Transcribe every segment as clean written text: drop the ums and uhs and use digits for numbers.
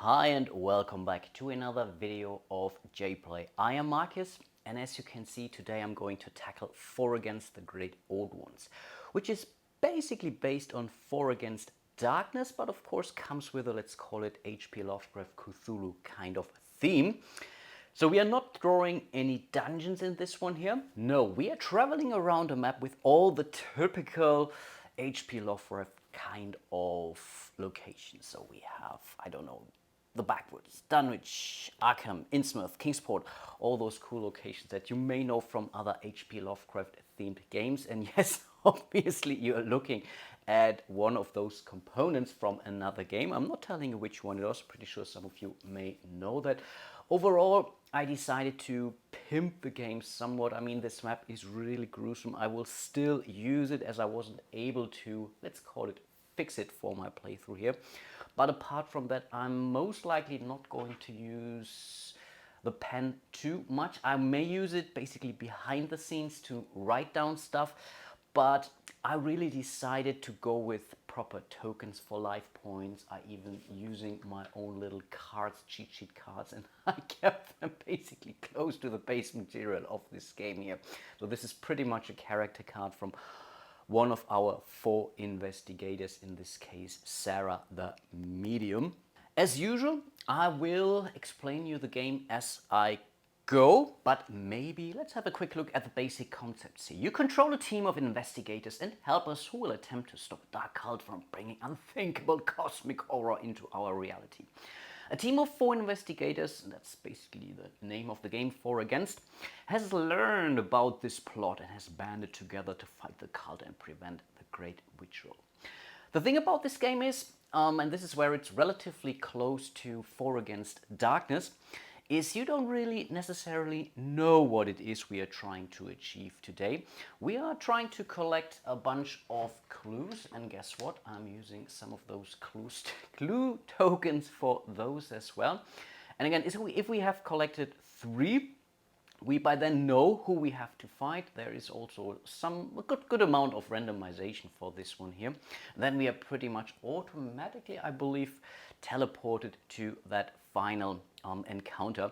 Hi and welcome back to another video of JPlay. I am Marcus, and as you can see today I'm going to tackle 4 Against the Great Old Ones, which is basically based on 4 Against Darkness, but of course comes with a, let's call it, H.P. Lovecraft Cthulhu kind of theme. So we are not drawing any dungeons in this one here. No, we are traveling around a map with all the typical H.P. Lovecraft kind of locations. So we have, I don't know, the Backwoods, Dunwich, Arkham, Innsmouth, Kingsport, all those cool locations that you may know from other H.P. Lovecraft themed games. And yes, obviously you're looking at one of those components from another game. I'm not telling you which one it is, pretty sure some of you may know that. Overall, I decided to pimp the game somewhat. I mean, this map is really gruesome. I will still use it as I wasn't able to, let's call it, fix it for my playthrough here. But apart from that, I'm most likely not going to use the pen too much. I may use it basically behind the scenes to write down stuff, but I really decided to go with proper tokens for life points. I even using my own little cards, cheat sheet cards, and I kept them basically close to the base material of this game here. So this is pretty much a character card from one of our 4 investigators, in this case Sarah the Medium. As usual, I will explain you the game as I go, but maybe let's have a quick look at the basic concepts here. You control a team of investigators and helpers who will attempt to stop a dark cult from bringing unthinkable cosmic horror into our reality. A team of 4 investigators, that's basically the name of the game, 4 Against, has learned about this plot and has banded together to fight the cult and prevent the Great Ritual. The thing about this game is, and this is where it's relatively close to 4 Against Darkness, is you don't really necessarily know what it is we are trying to achieve today. We are trying to collect a bunch of clues, and guess what? I'm using some of those clue tokens for those as well. And again, if we have collected 3, we by then know who we have to fight. There is also a good amount of randomization for this one here. Then we are pretty much automatically, I believe, teleported to that final encounter.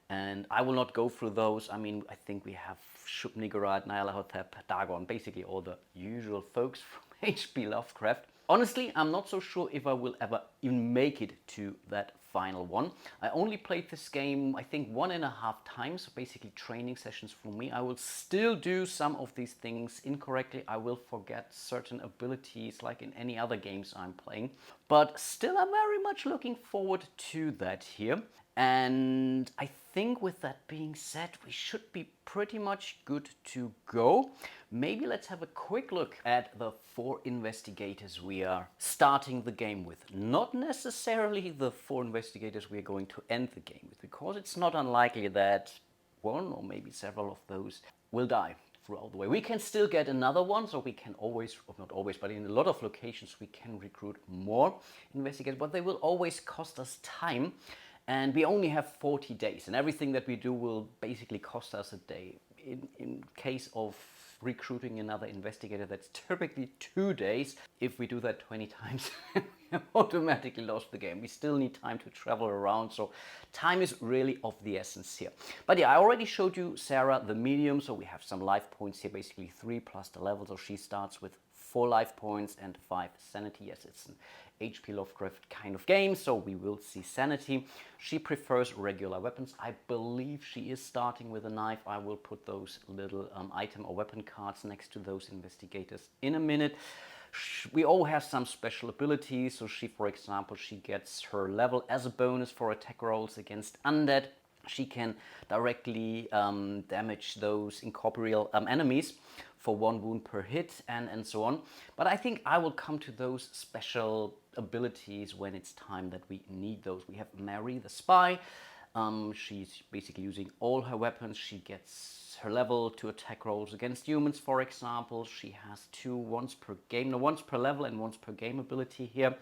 And I will not go through those. I mean, I think we have Shub-Niggurath, Nyarlathotep, Dagon, basically all the usual folks from H.P. Lovecraft. Honestly, I'm not so sure if I will ever even make it to that final one. I only played this game, I think, 1.5 times, so basically training sessions for me. I will still do some of these things incorrectly. I will forget certain abilities like in any other games I'm playing. But still, I'm very much looking forward to that here. And I think with that being said, we should be pretty much good to go. Maybe let's have a quick look at the 4 investigators we are starting the game with. Not necessarily the 4 investigators we are going to end the game with, because it's not unlikely that one or maybe several of those will die throughout the way. We can still get another one, so we can always, or not always, but in a lot of locations we can recruit more investigators, but they will always cost us time. And we only have 40 days, and everything that we do will basically cost us a day. In case of recruiting another investigator, that's typically 2 days. If we do that 20 times, we have automatically lost the game. We still need time to travel around, so time is really of the essence here. But yeah, I already showed you Sarah the Medium, so we have some life points here, basically 3 plus the level, so she starts with 4 life points and 5 sanity. Yes, it's an H.P. Lovecraft kind of game, so we will see sanity. She prefers regular weapons. I believe she is starting with a knife. I will put those little item or weapon cards next to those investigators in a minute. We all have some special abilities. So she, for example, she gets her level as a bonus for attack rolls against undead. She can directly damage those incorporeal enemies for 1 wound per hit, and so on. But I think I will come to those special abilities when it's time that we need those. We have Mary the Spy. She's basically using all her weapons. She gets her level to attack rolls against humans, for example. She has 2 once per game, no, once per level and once per game ability here,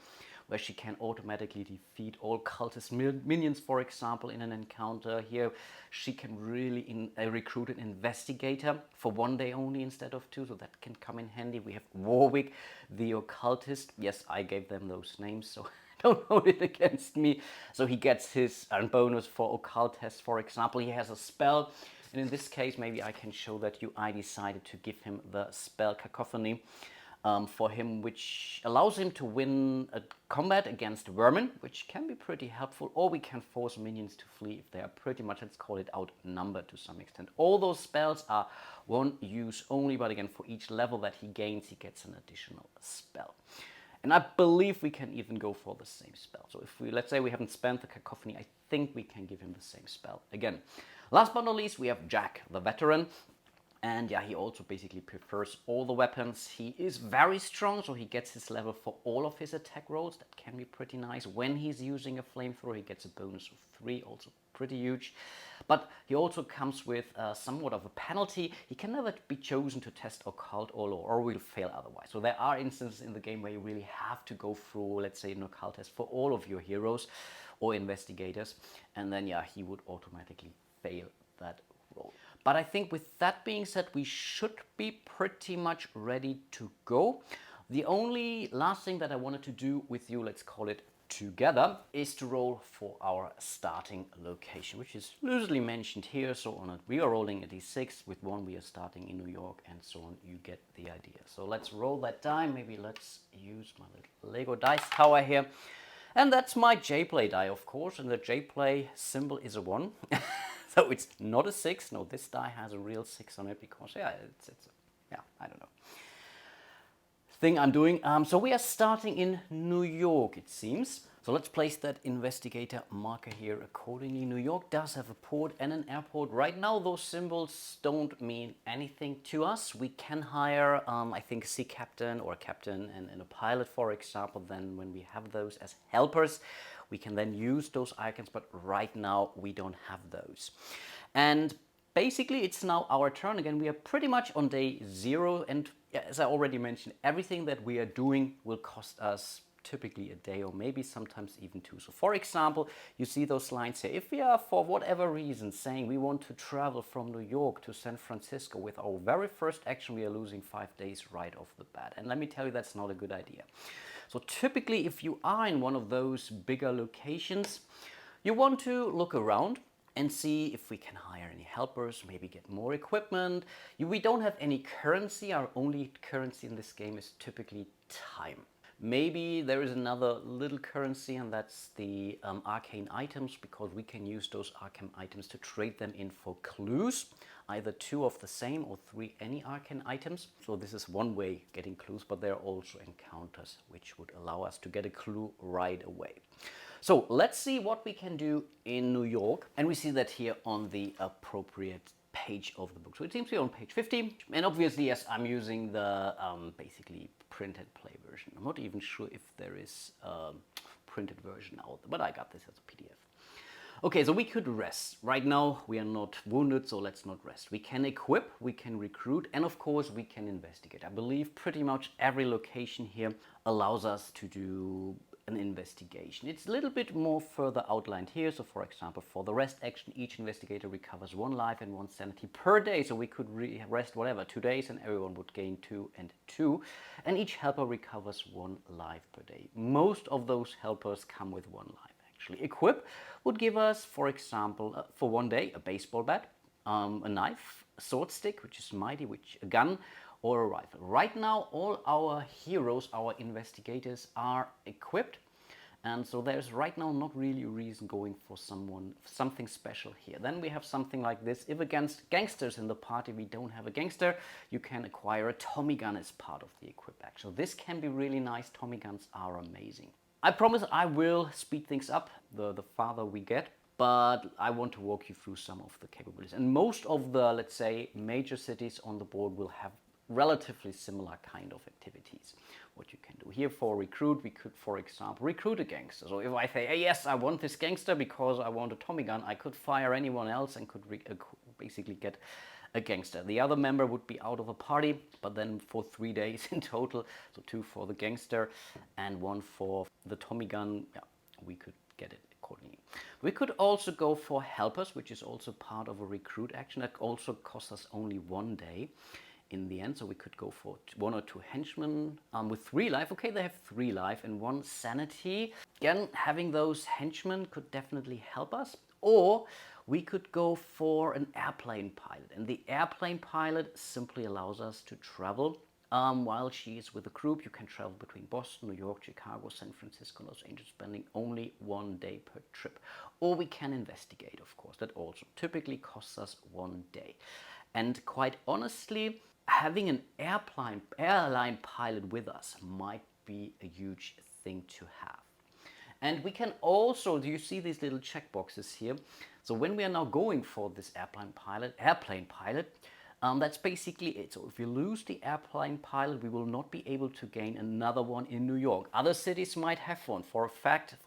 where she can automatically defeat all cultist minions, for example, in an encounter. Here she can really recruit an investigator for 1 day only instead of 2, so that can come in handy. We have Warwick the Occultist. Yes, I gave them those names, so don't hold it against me. So he gets his bonus for occult test, for example. He has a spell, and in this case, maybe I can show that you. I decided to give him the spell Cacophony for him, which allows him to win a combat against vermin, which can be pretty helpful, or we can force minions to flee if they are pretty much, let's call it, outnumbered to some extent. All those spells are one use only, but again, for each level that he gains, he gets an additional spell. And I believe we can even go for the same spell. So if we, let's say we haven't spent the Cacophony, I think we can give him the same spell again. Last but not least, we have Jack, the veteran. And yeah, he also basically prefers all the weapons. He is very strong, so he gets his level for all of his attack rolls. That can be pretty nice. When he's using a flamethrower, he gets a bonus of 3, also pretty huge. But he also comes with somewhat of a penalty. He can never be chosen to test occult or will fail otherwise. So there are instances in the game where you really have to go through, let's say, an occult test for all of your heroes or investigators. And then, yeah, he would automatically fail that roll. But I think with that being said, we should be pretty much ready to go. The only last thing that I wanted to do with you, let's call it together, is to roll for our starting location, which is loosely mentioned here. So on it, we are rolling a d6. With 1, we are starting in New York, and so on. You get the idea. So let's roll that die. Maybe let's use my little Lego dice tower here. And that's my J-Play die, of course. And the J-Play symbol is a 1. So it's not a 6. No, this die has a real 6 on it because, yeah, yeah, I don't know. Thing I'm doing. So we are starting in New York, it seems. So let's place that investigator marker here accordingly. New York does have a port and an airport. Right now, those symbols don't mean anything to us. We can hire, I think, a sea captain or a captain and a pilot, for example. Then when we have those as helpers, we can then use those icons, but right now we don't have those. And basically it's now our turn. Again, we are pretty much on day 0, and as I already mentioned, everything that we are doing will cost us typically a day or maybe sometimes even 2. So for example, you see those lines here. If we are for whatever reason saying we want to travel from New York to San Francisco, with our very first action we are losing 5 days right off the bat. And let me tell you, that's not a good idea. So typically, if you are in one of those bigger locations, you want to look around and see if we can hire any helpers, maybe get more equipment. We don't have any currency. Our only currency in this game is typically time. Maybe there is another little currency, and that's the arcane items, because we can use those arcane items to trade them in for clues, either 2 of the same or 3 any arcane items. So this is one way getting clues, but there are also encounters which would allow us to get a clue right away. So let's see what we can do in New York, and we see that here on the appropriate page of the book. So it seems to be on page 50, and obviously, yes, I'm using the basically printed play version. I'm not even sure if there is a printed version out there, but I got this as a PDF. Okay, so we could rest. Right now we are not wounded, so let's not rest. We can equip, we can recruit, and of course we can investigate. I believe pretty much every location here allows us to do an investigation. It's a little bit more further outlined here. So for example, for the rest action, each investigator recovers 1 life and 1 sanity per day. So we could rest whatever, 2 days, and everyone would gain 2 and 2. And each helper recovers 1 life per day. Most of those helpers come with 1 life. Actually, equip would give us, for example, for 1 day, a baseball bat, a knife, a sword stick, which is mighty, a gun, or a rifle. Right now, all our heroes, our investigators, are equipped, and so there's right now not really a reason going for something special here. Then we have something like this. If against gangsters in the party we don't have a gangster, you can acquire a Tommy gun as part of the equip action. So this can be really nice. Tommy guns are amazing. I promise I will speed things up the farther we get, but I want to walk you through some of the capabilities. And most of the, let's say, major cities on the board will have relatively similar kind of activities. What you can do here for recruit, we could, for example, recruit a gangster. So if I say, hey, yes, I want this gangster because I want a Tommy gun, I could fire anyone else and could basically get a gangster. The other member would be out of a party, but then for 3 days in total, so 2 for the gangster and 1 for the Tommy gun, yeah, we could get it accordingly. We could also go for helpers, which is also part of a recruit action. That also costs us only 1 day in the end, so we could go for 1 or 2 henchmen with 3 life. Okay, they have 3 life and 1 sanity. Again, having those henchmen could definitely help us. Or we could go for an airplane pilot. And the airplane pilot simply allows us to travel. While she is with the group, you can travel between Boston, New York, Chicago, San Francisco, Los Angeles, spending only 1 day per trip. Or we can investigate, of course. That also typically costs us 1 day. And quite honestly, having an airline pilot with us might be a huge thing to have. And we can also, do you see these little checkboxes here? So when we are now going for this airplane pilot, that's basically it. So if we lose the airplane pilot, we will not be able to gain another one in New York. Other cities might have one. For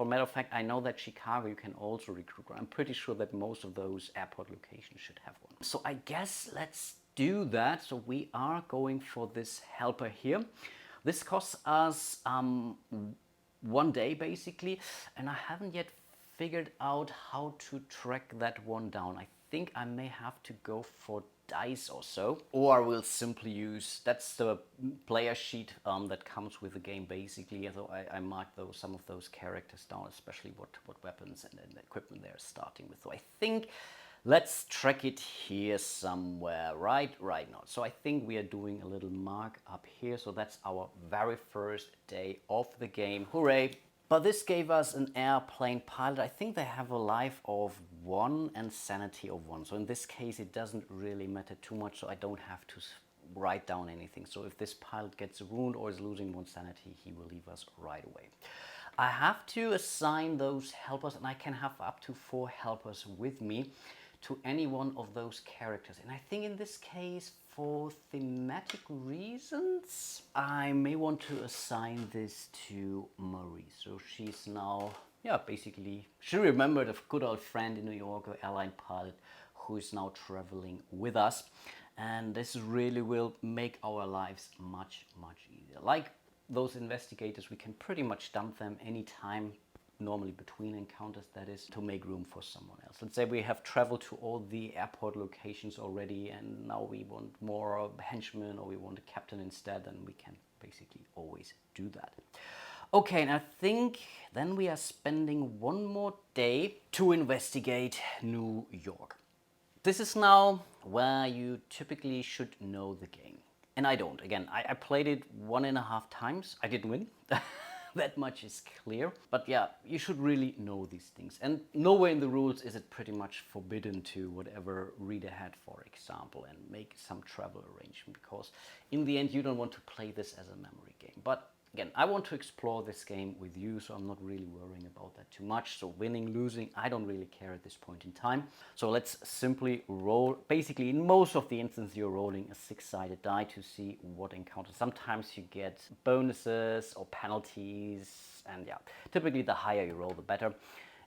a matter of fact, I know that Chicago you can also recruit one. I'm pretty sure that most of those airport locations should have one. So I guess let's do that. So we are going for this helper here. This costs us 1 day basically, and I haven't yet figured out how to track that one down. I think I may have to go for dice or so, or I will simply use, that's the player sheet that comes with the game basically. So I marked some of those characters down, especially what weapons and equipment they're starting with. So I think let's track it here somewhere, right now. So I think we are doing a little mark up here. So that's our very first day of the game. Hooray! But this gave us an airplane pilot. I think they have a life of 1 and sanity of 1. So in this case, it doesn't really matter too much. So I don't have to write down anything. So if this pilot gets a wound or is losing 1 sanity, he will leave us right away. I have to assign those helpers, and I can have up to 4 helpers with me to any one of those characters. And I think in this case, for thematic reasons, I may want to assign this to Marie. So she's now, basically, she remembered a good old friend in New York, an airline pilot, who is now traveling with us. And this really will make our lives much, much easier. Like those investigators, we can pretty much dump them anytime, normally between encounters, that is, to make room for someone else. Let's say we have traveled to all the airport locations already and now we want more henchmen, or we want a captain instead, then we can basically always do that. Okay, and I think then we are spending 1 more day to investigate New York. This is now where you typically should know the game. And I don't. Again, I played it 1.5 times. I didn't win. That much is clear. But yeah, you should really know these things. And nowhere in the rules is it pretty much forbidden to whatever read ahead, for example, and make some travel arrangement. Because in the end, you don't want to play this as a memory game. But again, I want to explore this game with you, so I'm not really worrying about that too much. So winning, losing, I don't really care at this point in time. So let's simply roll. Basically, in most of the instances, you're rolling a 6-sided die to see what encounters. Sometimes you get bonuses or penalties, and yeah, typically the higher you roll, the better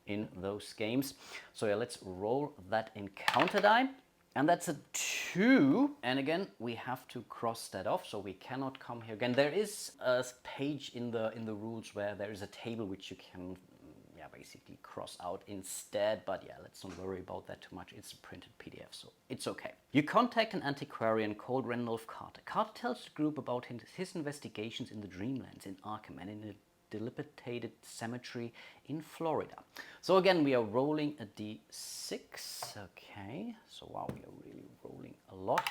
in those games. So yeah, let's roll that encounter die. And that's a 2. And again, we have to cross that off, so we cannot come here again. There is a page in the rules where there is a table which you can basically cross out instead. But yeah, let's not worry about that too much. It's a printed PDF, so it's okay. You contact an antiquarian called Randolph Carter. Carter tells the group about his investigations in the Dreamlands in Arkham and in a dilapidated cemetery in Florida. So again, we are rolling a d6. Okay, so wow, we are really rolling a lot.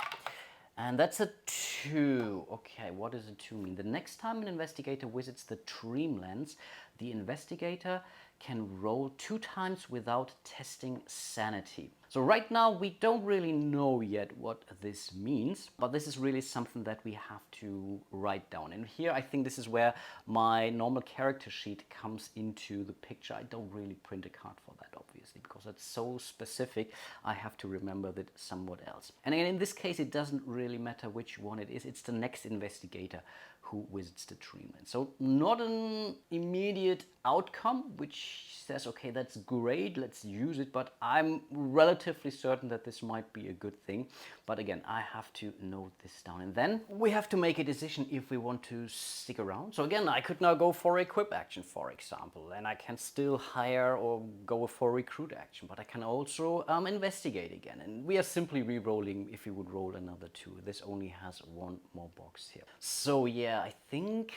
And that's a 2. Okay, what does a 2 mean? The next time an investigator visits the Dreamlands, the investigator can roll 2 times without testing sanity. So right now we don't really know yet what this means, but this is really something that we have to write down. And here I think this is where my normal character sheet comes into the picture. I don't really print a card for that, obviously, because that's so specific. I have to remember that somewhat else. And again, in this case, it doesn't really matter which one it is. It's the next investigator who visits the Dreamland. So not an immediate outcome, which says, okay, that's great, let's use it, but I'm relatively certain that this might be a good thing. But again, I have to note this down. And then we have to make a decision if we want to stick around. So again, I could now go for equip action, for example, and I can still hire or go for recruit action, but I can also investigate again. And we are simply re-rolling if we would roll another 2. This only has 1 more box here. So yeah, I think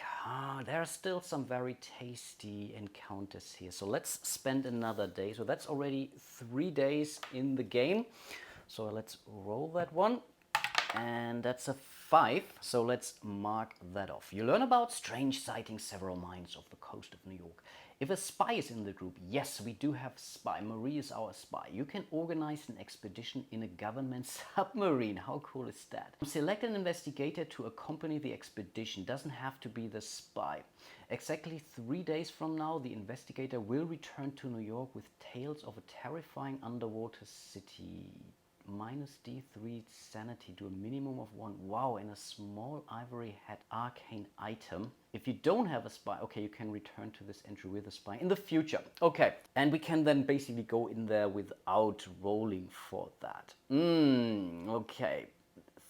there are still some very tasty encounters here. So let's spend another day. So that's already 3 days in the game. So let's roll that one. And that's a 5, so let's mark that off. You learn about strange sightings several miles off the coast of New York. If a spy is in the group, yes, we do have spy. Marie is our spy. You can organize an expedition in a government submarine. How cool is that? Select an investigator to accompany the expedition. Doesn't have to be the spy. Exactly 3 days from now, the investigator will return to New York with tales of a terrifying underwater city. Minus D3 sanity to a minimum of 1. Wow, and a small ivory hat arcane item. If you don't have a spy, okay, you can return to this entry with a spy in the future. Okay, and we can then basically go in there without rolling for that. Okay,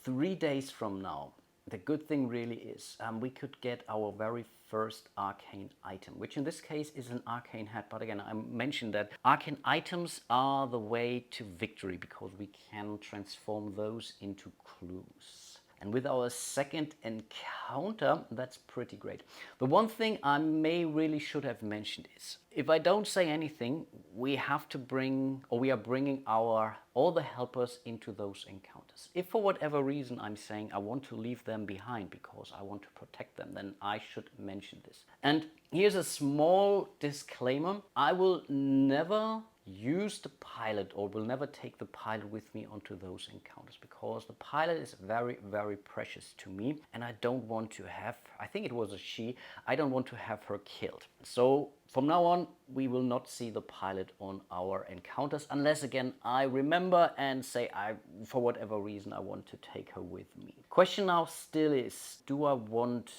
3 days from now. The good thing really is we could get our very first arcane item, which in this case is an arcane hat. But again, I mentioned that arcane items are the way to victory because we can transform those into clues. And with our second encounter, that's pretty great. The one thing I really should have mentioned is, if I don't say anything, we have to bring, or we are bringing all the helpers into those encounters. If for whatever reason I'm saying I want to leave them behind because I want to protect them, then I should mention this. And here's a small disclaimer. I will never use the pilot, or will never take the pilot with me onto those encounters, because the pilot is very, very precious to me, and I don't want to have, I think it was a she, I don't want to have her killed. So from now on, we will not see the pilot on our encounters, unless again I remember and say for whatever reason I want to take her with me. Question now still is, do I want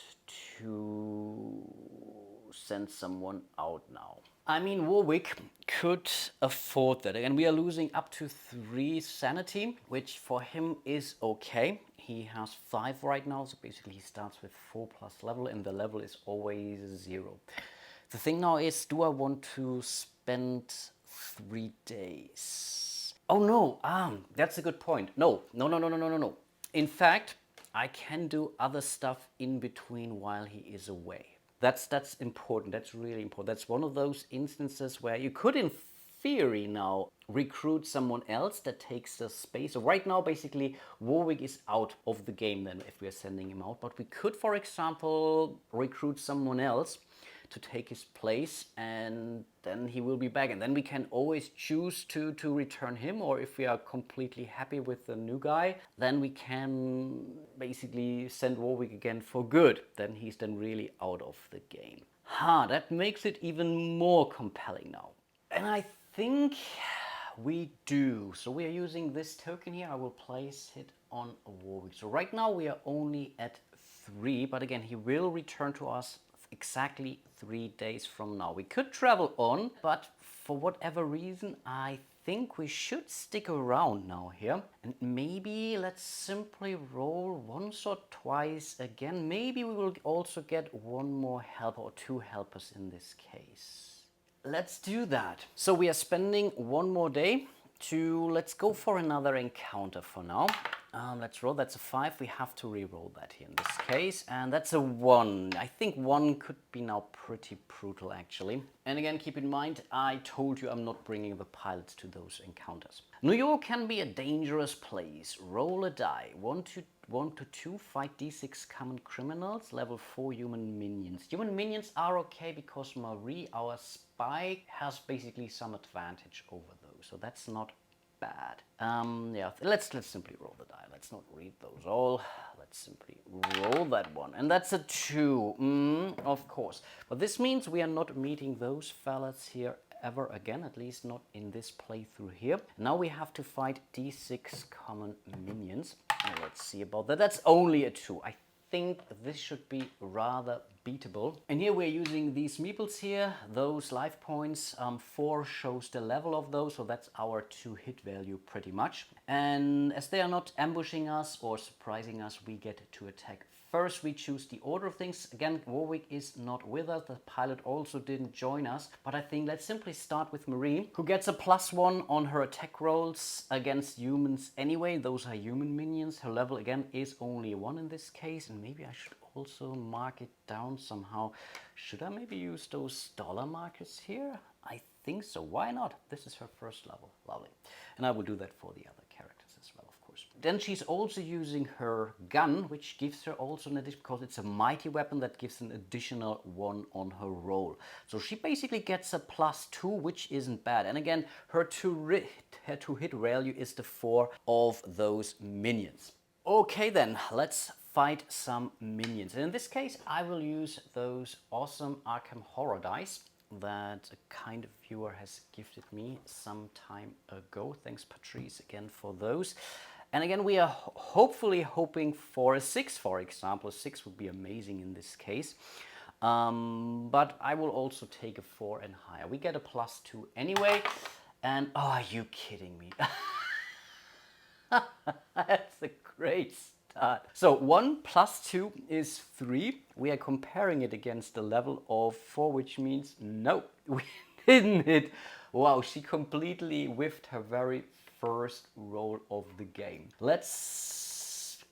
to send someone out now? I mean, Warwick could afford that. Again, we are losing up to 3 sanity, which for him is okay. He has 5 right now, so basically he starts with 4 plus level, and the level is always 0. The thing now is, do I want to spend 3 days? Oh no, that's a good point. No. In fact, I can do other stuff in between while he is away. That's important. That's really important. That's one of those instances where you could, in theory, now recruit someone else that takes the space. So right now, basically, Warwick is out of the game then if we are sending him out. But we could, for example, recruit someone else to take his place, and then he will be back. And then we can always choose to return him, or if we are completely happy with the new guy, then we can basically send Warwick again for good. Then he's then really out of the game. That makes it even more compelling now. And I think we do. So we are using this token here. I will place it on Warwick. So right now we are only at 3, but again, he will return to us exactly 3 days from now. We could travel on, but for whatever reason, I think we should stick around now here. And maybe let's simply roll once or twice again. Maybe we will also get 1 more helper, or 2 helpers in this case. Let's do that. So we are spending 1 more day let's go for another encounter for now. Let's roll. That's a 5. We have to re-roll that here in this case. And that's a 1. I think 1 could be now pretty brutal, actually. And again, keep in mind, I told you I'm not bringing the pilots to those encounters. New York can be a dangerous place. Roll a die. 1 to 2, fight D6 common criminals. Level 4 human minions. Human minions are okay because Marie, our spy, has basically some advantage over those. So that's not bad. Yeah, let's simply roll the die. Let's not read those all. Let's simply roll that one. And that's a 2. Of course. But this means we are not meeting those fellas here ever again, at least not in this playthrough here. Now we have to fight D6 common minions. Let's see about that. That's only a 2. I think this should be rather beatable. And here we're using these meeples here, those life points. 4 shows the level of those, so that's our 2 hit value pretty much. And as they are not ambushing us or surprising us, we get to attack first. We choose the order of things. Again, Warwick is not with us. The pilot also didn't join us. But I think let's simply start with Marie, who gets a +1 on her attack rolls against humans anyway. Those are human minions. Her level, again, is only 1 in this case. And maybe I should also mark it down somehow. Should I maybe use those dollar markers here? I think so. Why not? This is her first level. Lovely. And I will do that for the other characters as well, of course. Then she's also using her gun, which gives her also an addition, because it's a mighty weapon that gives an additional 1 on her roll. So she basically gets a +2, which isn't bad. And again, her to hit value is the 4 of those minions. Okay then, let's fight some minions. And in this case, I will use those awesome Arkham Horror dice that a kind viewer has gifted me some time ago. Thanks, Patrice, again for those. And again, we are hopefully hoping for a 6, for example. A 6 would be amazing in this case. But I will also take a 4 and higher. We get a +2 anyway. And, oh, are you kidding me? That's a great start. So 1 + 2 is 3. We are comparing it against a level of 4, which means no, we didn't hit. Wow, she completely whiffed her very first roll of the game. Let's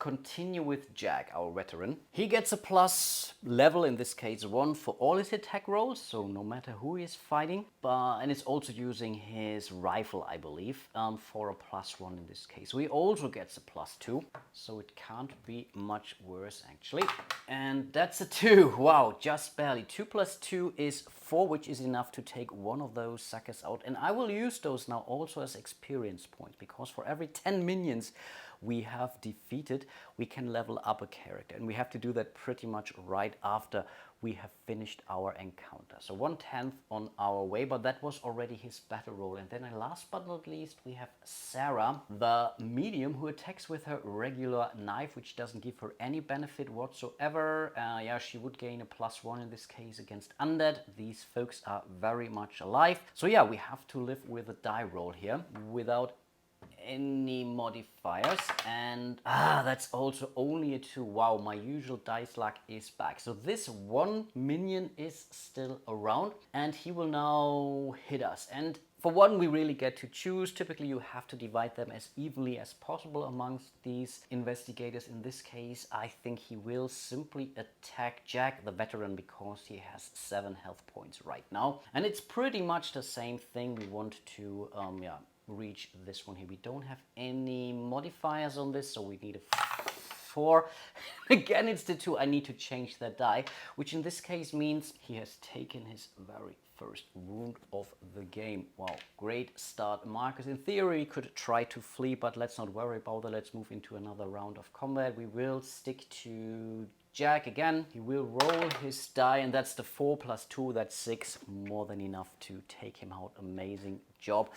continue with Jack, our veteran. He gets a plus level, in this case 1, for all his attack rolls, so no matter who he is fighting. And it's also using his rifle, I believe, for a +1 in this case. So he also gets a +2, so it can't be much worse actually. And that's a 2. Wow, just barely. 2 + 2 is 4, which is enough to take one of those suckers out. And I will use those now also as experience points, because for every 10 minions we have defeated, we can level up a character. And we have to do that pretty much right after we have finished our encounter. So 1/10 on our way, but that was already his battle roll. And then last but not least, we have Sarah, the medium, who attacks with her regular knife, which doesn't give her any benefit whatsoever. Yeah, she would gain a +1 in this case against undead. These folks are very much alive. So yeah, we have to live with a die roll here without any modifiers, and that's also only a 2. Wow, my usual dice luck is back. So this one minion is still around, and he will now hit us. And for one, we really get to choose. Typically you have to divide them as evenly as possible amongst these investigators. In this case, I think he will simply attack Jack, the veteran, because he has 7 health points right now. And it's pretty much the same thing. We want to reach this one here. We don't have any modifiers on this, so we need a 4. Again, it's the 2. I need to change that die, which in this case means he has taken his very first wound of the game. Wow, great start, Marcus. In theory, could try to flee, but let's not worry about that. Let's move into another round of combat. We will stick to Jack again. He will roll his die, and that's the 4 + 2, that's 6. More than enough to take him out. Amazing job.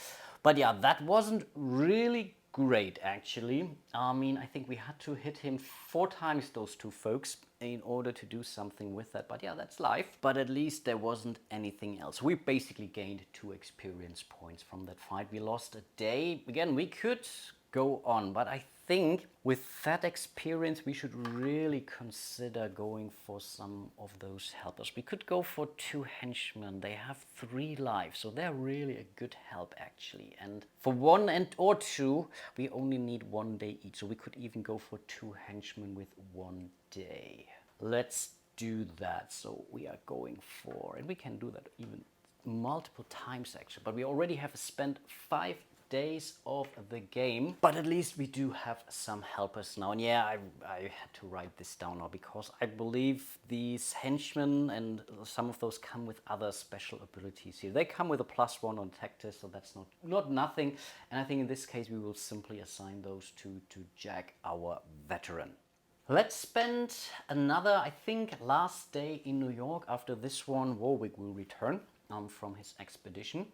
But yeah, that wasn't really great actually. I mean, I think we had to hit him 4 times, those 2 folks, in order to do something with that. But yeah, that's life. But at least there wasn't anything else. We basically gained 2 experience points from that fight. We lost a day. Again, we could go on, but I think with that experience we should really consider going for some of those helpers. We could go for 2 henchmen. They have 3 lives, so they're really a good help actually. And for 1 or 2 we only need 1 day each, so we could even go for 2 henchmen with 1 day. Let's do that. So we are going for, and we can do that even multiple times actually, but we already have spent 5 days of the game, but at least we do have some helpers now. And yeah, I had to write this down now, because I believe these henchmen and some of those come with other special abilities here. They come with a +1 on attack test, so that's not nothing. And I think in this case we will simply assign those to Jack, our veteran. Let's spend another, I think, last day in New York. After this one, Warwick will return from his expedition.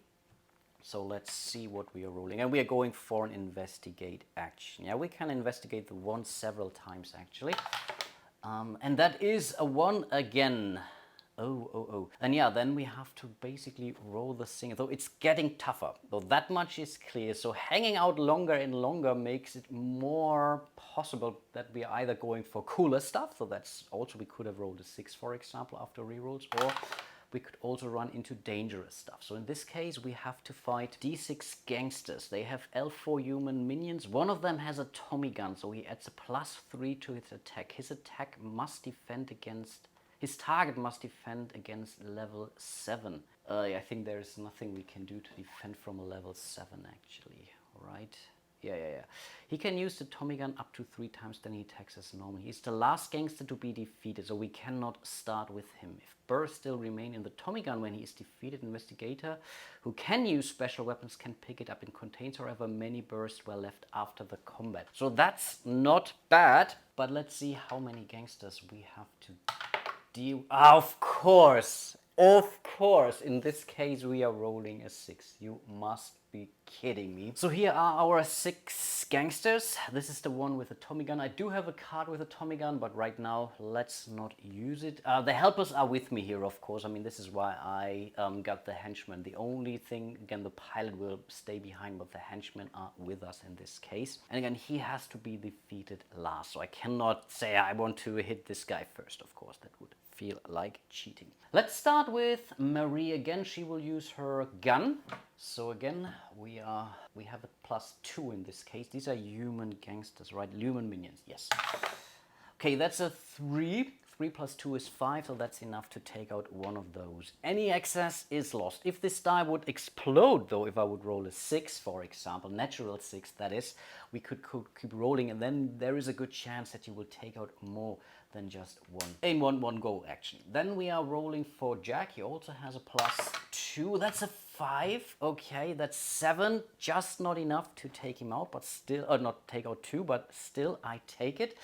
So let's see what we are rolling. And we are going for an investigate action. Yeah, we can investigate the 1 several times actually. And that is a 1 again. Oh. And yeah, then we have to basically roll the thing. So it's getting tougher. So that much is clear. So hanging out longer and longer makes it more possible that we are either going for cooler stuff. So that's also, we could have rolled a 6, for example, after rerolls, or we could also run into dangerous stuff. So in this case, we have to fight D6 gangsters. They have L4 human minions. One of them has a Tommy gun, so he adds a +3 to his attack. His attack must defend against... His target must defend against level 7. I think there is nothing we can do to defend from a level 7, actually, right? Yeah. He can use the Tommy gun up to 3 times, then he attacks as normal. He's the last gangster to be defeated, so we cannot start with him. If bursts still remain in the Tommy gun when he is defeated, investigator who can use special weapons can pick it up. It contains however many bursts were left after the combat. So that's not bad, but let's see how many gangsters we have to deal. Of course, in this case we are rolling a 6. You must be kidding me. So here are our 6 gangsters. This is the one with the Tommy gun. I do have a card with a Tommy gun, but right now let's not use it. The helpers are with me here, of course. I mean, this is why I got the henchmen. The only thing, again, the pilot will stay behind, but the henchmen are with us in this case. And again, he has to be defeated last. So I cannot say I want to hit this guy first, of course. That would feel like cheating. Let's start with Marie again. She will use her gun. So again, we have a +2 in this case. These are human gangsters, right? Human minions, yes. Okay, that's a 3. 3 + 2 is 5, so that's enough to take out one of those. Any excess is lost. If this die would explode, though, if I would roll a 6, for example, natural 6, that is, we could keep rolling, and then there is a good chance that you will take out more than just one go, actually. Then we are rolling for Jack. He also has a +2. That's a 5. Okay, that's 7. Just not enough to take him out, but still, not take out 2, but still, I take it.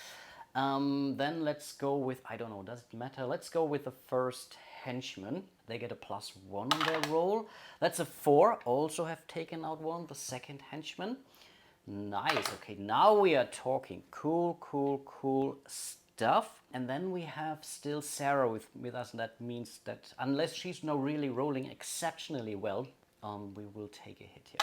Then let's go with, I don't know, does it matter? Let's go with the first henchman. They get a +1 on their roll. That's a 4. Also have taken out one, the second henchman. Nice. Okay, now we are talking. Cool stuff. And then we have still Sarah with us. And that means that unless she's now really rolling exceptionally well, we will take a hit here.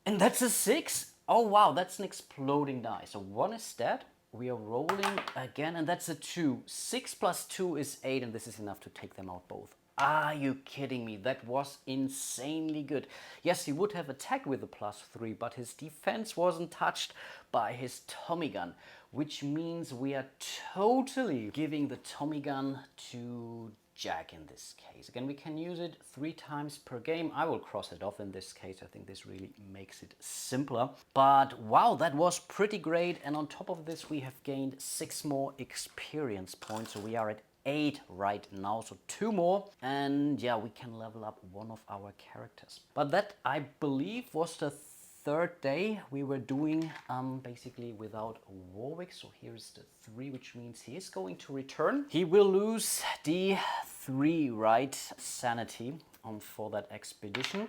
And that's a 6. Oh, wow, that's an exploding die. So 1 is dead. We are rolling again, and that's a 2. 6 + 2 is 8, and this is enough to take them out both. Are you kidding me? That was insanely good. Yes, he would have attacked with a +3, but his defense wasn't touched by his Tommy gun, which means we are totally giving the Tommy gun to Jack in this case. Again, we can use it 3 times per game. I will cross it off in this case. I think this really makes it simpler. But wow, that was pretty great. And on top of this, we have gained 6 more experience points. So we are at 8 right now, so 2 more, and yeah, we can level up one of our characters. But that, I believe, was the 3rd day we were doing basically without Warwick. So here's the 3, which means he is going to return. He will lose the 3, right, sanity for that expedition.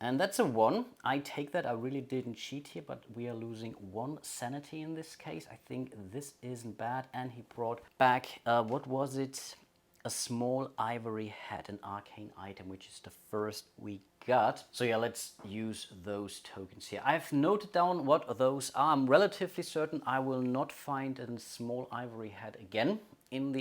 And that's a 1. I take that. I really didn't cheat here, but we are losing 1 sanity in this case. I think this isn't bad. And he brought back, what was it? A small ivory hat, an arcane item, which is the first we got. So yeah, let's use those tokens here. I've noted down what those are. I'm relatively certain I will not find a small ivory hat again in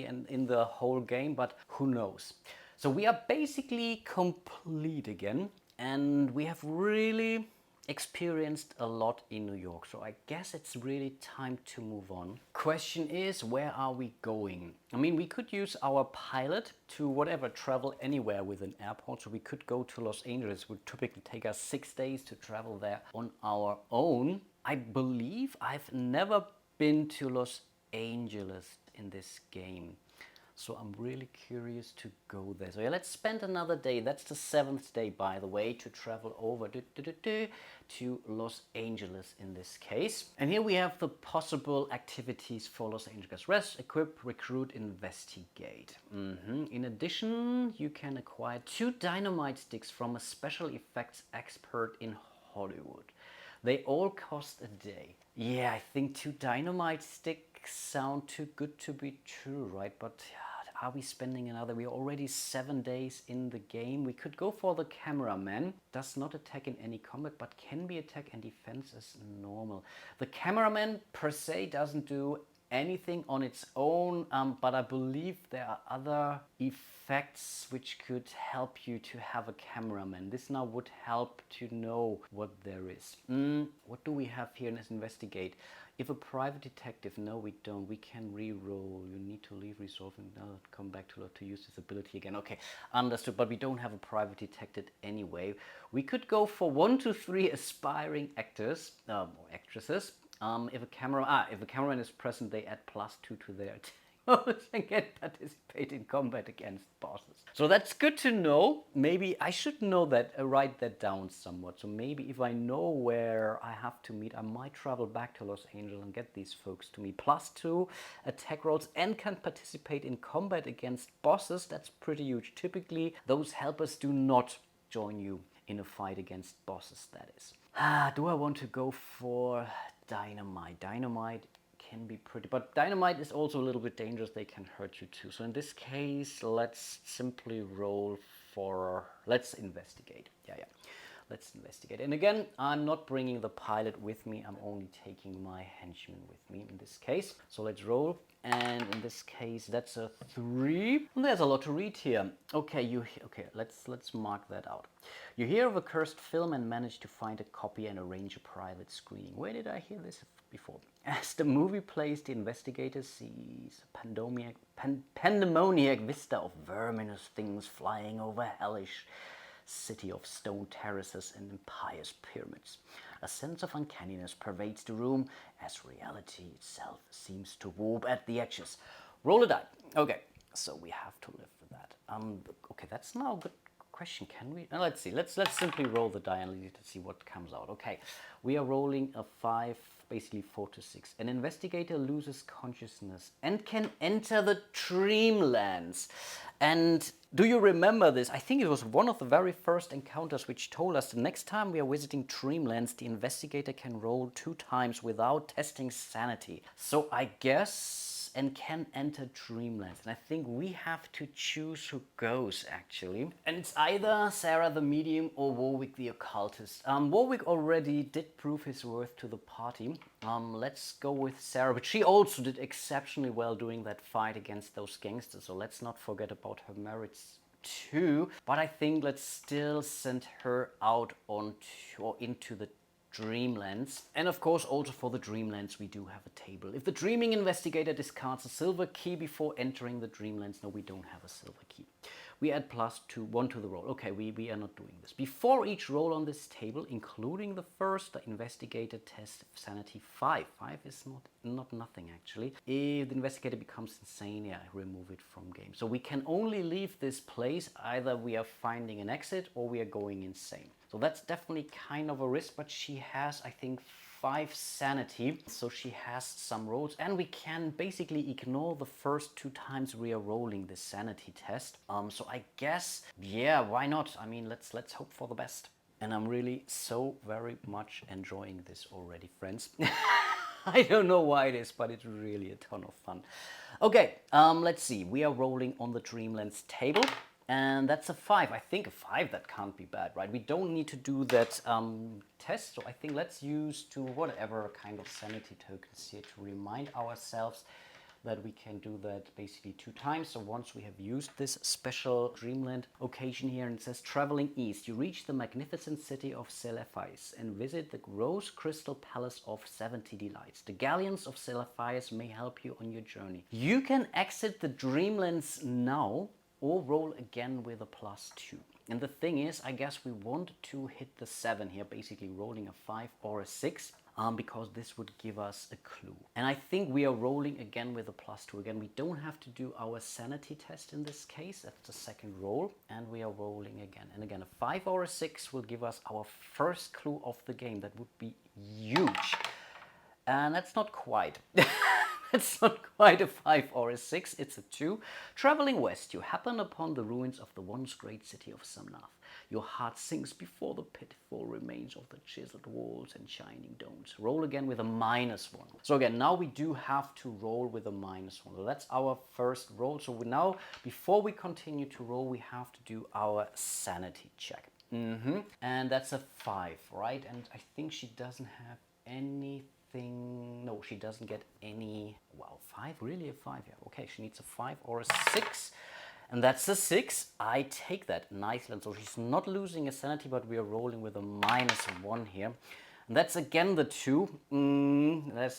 the whole game, but who knows? So we are basically complete again. And we have really experienced a lot in New York. So I guess it's really time to move on. Question is, where are we going? I mean, we could use our pilot to whatever, travel anywhere with an airport. So we could go to Los Angeles. It would typically take us 6 days to travel there on our own. I believe I've never been to Los Angeles in this game. So I'm really curious to go there. So yeah, let's spend another day. That's the 7th day, by the way, to travel over to Los Angeles in this case. And here we have the possible activities for Los Angeles. Rest, equip, recruit, investigate. In addition, you can acquire 2 dynamite sticks from a special effects expert in Hollywood. They all cost a day. Yeah, I think 2 dynamite sticks sound too good to be true, right? But are we spending another? We're already 7 days in the game. We could go for the cameraman. Does not attack in any combat, but can be attack and defense as normal. The cameraman per se doesn't do anything on its own, but I believe there are other effects which could help you to have a cameraman. This now would help to know what there is. What do we have here? Let's investigate. If a private detective, no we don't, we can re-roll. You need to leave resolve and come back to use this ability again. Okay, understood, but we don't have a private detective anyway. We could go for 1 to 3 aspiring actors or actresses. If a cameraman is present, they add +2 to their and can participate in combat against bosses. So that's good to know. Maybe I should know that, write that down somewhat. So maybe if I know where I have to meet, I might travel back to Los Angeles and get these folks to me. +2 attack rolls and can participate in combat against bosses. That's pretty huge. Typically, those helpers do not join you in a fight against bosses, that is. Do I want to go for dynamite? Dynamite can be pretty, but dynamite is also a little bit dangerous. They can hurt you too. So in this case, let's simply roll for, let's investigate. Yeah. Let's investigate. And again, I'm not bringing the pilot with me. I'm only taking my henchman with me in this case. So let's roll. And in this case, that's a 3. And there's a lot to read here. Okay, let's mark that out. You hear of a cursed film and manage to find a copy and arrange a private screening. Where did I hear this before? As the movie plays, the investigator sees a pandemoniac vista of verminous things flying over hellish city of stone terraces and impious pyramids. A sense of uncanniness pervades the room as reality itself seems to warp at the edges. Roll a die. Okay, so we have to live with that. Okay, that's now a good question. Can we? Let's see. Let's simply roll the die and see what comes out. Okay, we are rolling a 5. Basically 4 to 6. An investigator loses consciousness and can enter the dreamlands. And do you remember this? I think it was one of the very first encounters which told us the next time we are visiting dreamlands, the investigator can roll 2 times without testing sanity. So I guess, and can enter dreamlands. And I think we have to choose who goes, actually. And it's either Sarah the Medium or Warwick the Occultist. Warwick already did prove his worth to the party. Let's go with Sarah, but she also did exceptionally well doing that fight against those gangsters. So let's not forget about her merits too. But I think let's still send her out into the Dreamlands. And of course, also for the Dreamlands, we do have a table. If the dreaming investigator discards a silver key before entering the Dreamlands, no, we don't have a silver key. We add +1 to the roll. Okay, we are not doing this. Before each roll on this table, including the first, the investigator tests sanity 5. 5 is not nothing, actually. If the investigator becomes insane, yeah, remove it from game. So we can only leave this place, either we are finding an exit or we are going insane. So that's definitely kind of a risk, but she has, I think, 5 sanity, so she has some rolls, and we can basically ignore the first 2 times we are rolling this sanity test. So I guess, yeah, why not? I mean, let's hope for the best. And I'm really so very much enjoying this already, friends. I don't know why it is, but it's really a ton of fun. Okay, let's see. We are rolling on the Dreamlands table. And that's a 5. I think a 5, that can't be bad, right? We don't need to do that test. So I think let's use whatever kind of sanity tokens here to remind ourselves that we can do that basically 2 times. So once we have used this special Dreamland occasion here, and it says traveling east, you reach the magnificent city of Celephius and visit the Rose Crystal Palace of 70 Delights. The galleons of Celephius may help you on your journey. You can exit the Dreamlands now, or roll again with a +2. And the thing is, I guess we want to hit the 7 here, basically rolling a 5 or a 6, because this would give us a clue. And I think we are rolling again with a +2. Again, we don't have to do our sanity test in this case. That's the second roll. And we are rolling again. And again, a 5 or a 6 will give us our first clue of the game. That would be huge. And that's not quite. It's not quite a 5 or a 6, it's a 2. Traveling west, you happen upon the ruins of the once great city of Samnath. Your heart sinks before the pitiful remains of the chiseled walls and shining domes. Roll again with a -1. So again, now we do have to roll with a -1. So that's our first roll. So now, before we continue to roll, we have to do our sanity check. And that's a 5, right? And I think she doesn't have anything anything. No, she doesn't get any. Wow, 5? Really a 5? Yeah, okay, she needs a 5 or a 6. And that's a 6. I take that nicely. And so she's not losing a sanity, but we are rolling with a -1 here. And that's again the 2.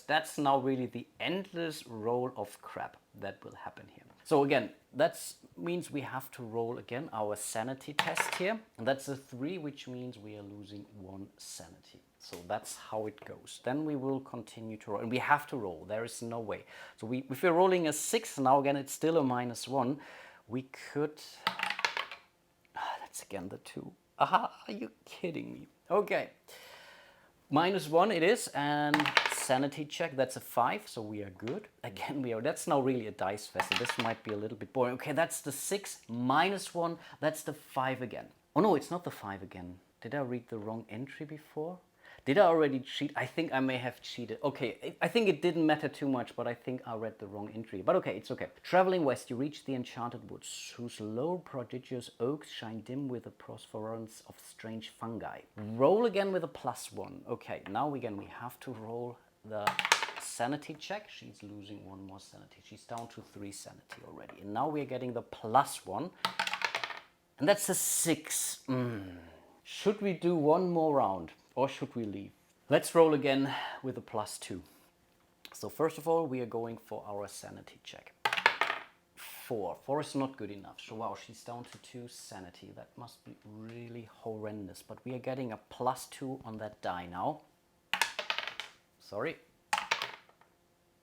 That's now really the endless roll of crap that will happen here. So again, that means we have to roll again our sanity test here. And that's a 3, which means we are losing 1 sanity. So that's how it goes. Then we will continue to roll. And we have to roll. There is no way. So if we're rolling a 6, now again, it's still a -1. We could... that's again the 2. Aha, are you kidding me? Okay. -1 it is, and sanity check, that's a 5, so we are good. Again, that's now really a dice fest, so this might be a little bit boring. Okay, that's the 6, -1, that's the 5 again. Oh no, it's not the 5 again. Did I read the wrong entry before? Did I already cheat? I think I may have cheated. Okay, I think it didn't matter too much, but I think I read the wrong entry. But okay, it's okay. Traveling west, you reach the enchanted woods, whose low prodigious oaks shine dim with the phosphorescence of strange fungi. Roll again with a +1. Okay, now again we have to roll the sanity check. She's losing 1 more sanity. She's down to 3 sanity already. And now we're getting the +1. And that's a 6. Should we do 1 more round? Or should we leave? Let's roll again with a +2. So first of all, we are going for our sanity check. 4. 4 is not good enough. So wow, she's down to 2 sanity. That must be really horrendous. But we are getting a +2 on that die now. Sorry.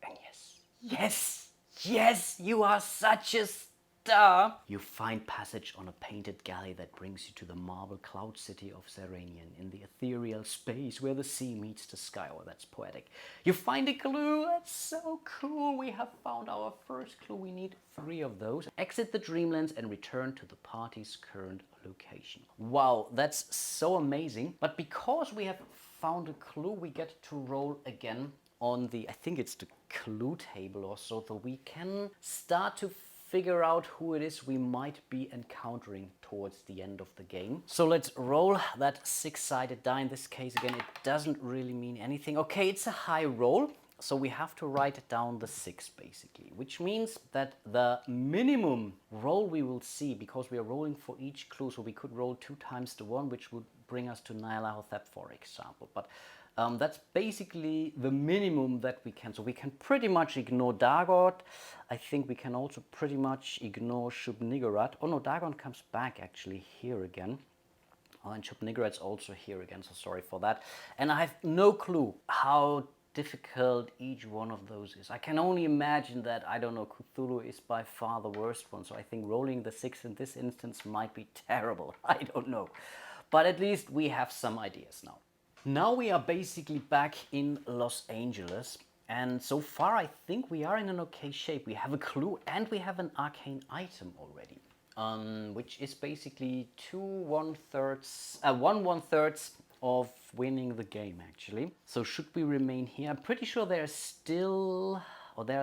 And yes. Yes! Yes! You are such a star! You find passage on a painted galley that brings you to the marble cloud city of Serenian in the ethereal space where the sea meets the sky. Oh, that's poetic. You find a clue. That's so cool. We have found our first clue. We need 3 of those. Exit the dreamlands and return to the party's current location. Wow, that's so amazing. But because we have found a clue, we get to roll again on the, I think it's the clue table or so we can start to figure out who it is we might be encountering towards the end of the game. So let's roll that 6-sided die. In this case, again, it doesn't really mean anything. Okay, it's a high roll, so we have to write down the 6 basically, which means that the minimum roll we will see, because we are rolling for each clue, so we could roll 2 times the 1, which would bring us to Nyarlathotep, for example. But that's basically the minimum that we can. So we can pretty much ignore Dagot. I think we can also pretty much ignore Shub-Niggurath. Oh no, Dagon comes back actually here again. Oh, and Shub-Niggurath's also here again, so sorry for that. And I have no clue how difficult each one of those is. I can only imagine that, I don't know, Cthulhu is by far the worst one. So I think rolling the 6 in this instance might be terrible. I don't know. But at least we have some ideas now. Now we are basically back in Los Angeles, and so far I think we are in an okay shape. We have a clue and we have an arcane item already, which is basically 1/3 of winning the game actually. So should we remain here? I'm pretty sure there are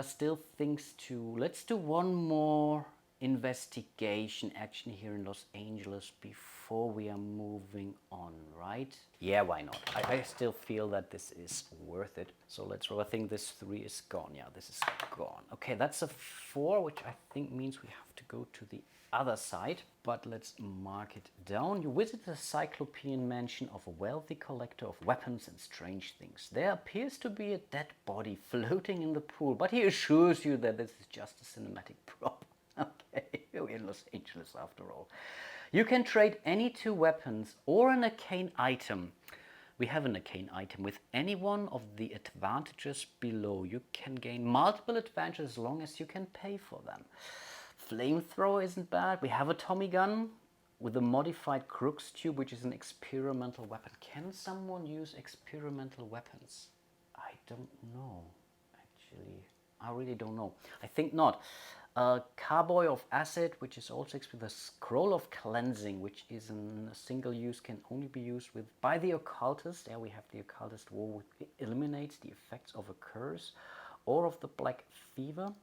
still things to... Let's do 1 more investigation action here in Los Angeles before we are moving on, right? Yeah, why not? I still feel that this is worth it. So let's roll. I think this 3 is gone. Yeah, this is gone. Okay, that's a 4, which I think means we have to go to the other side. But let's mark it down. You visit the cyclopean mansion of a wealthy collector of weapons and strange things. There appears to be a dead body floating in the pool, but he assures you that this is just a cinematic prop. Okay, we're in Los Angeles after all. You can trade any 2 weapons or an arcane item. We have an arcane item with any one of the advantages below. You can gain multiple advantages as long as you can pay for them. Flamethrower isn't bad. We have a Tommy gun with a modified Crook's tube, which is an experimental weapon. Can someone use experimental weapons? I don't know, actually. I really don't know. I think not. Carboy of Acid, which is also with a Scroll of Cleansing, which is a single use, can only be used by the Occultist. There we have the Occultist Warwick. It eliminates the effects of a curse or of the Black Fever.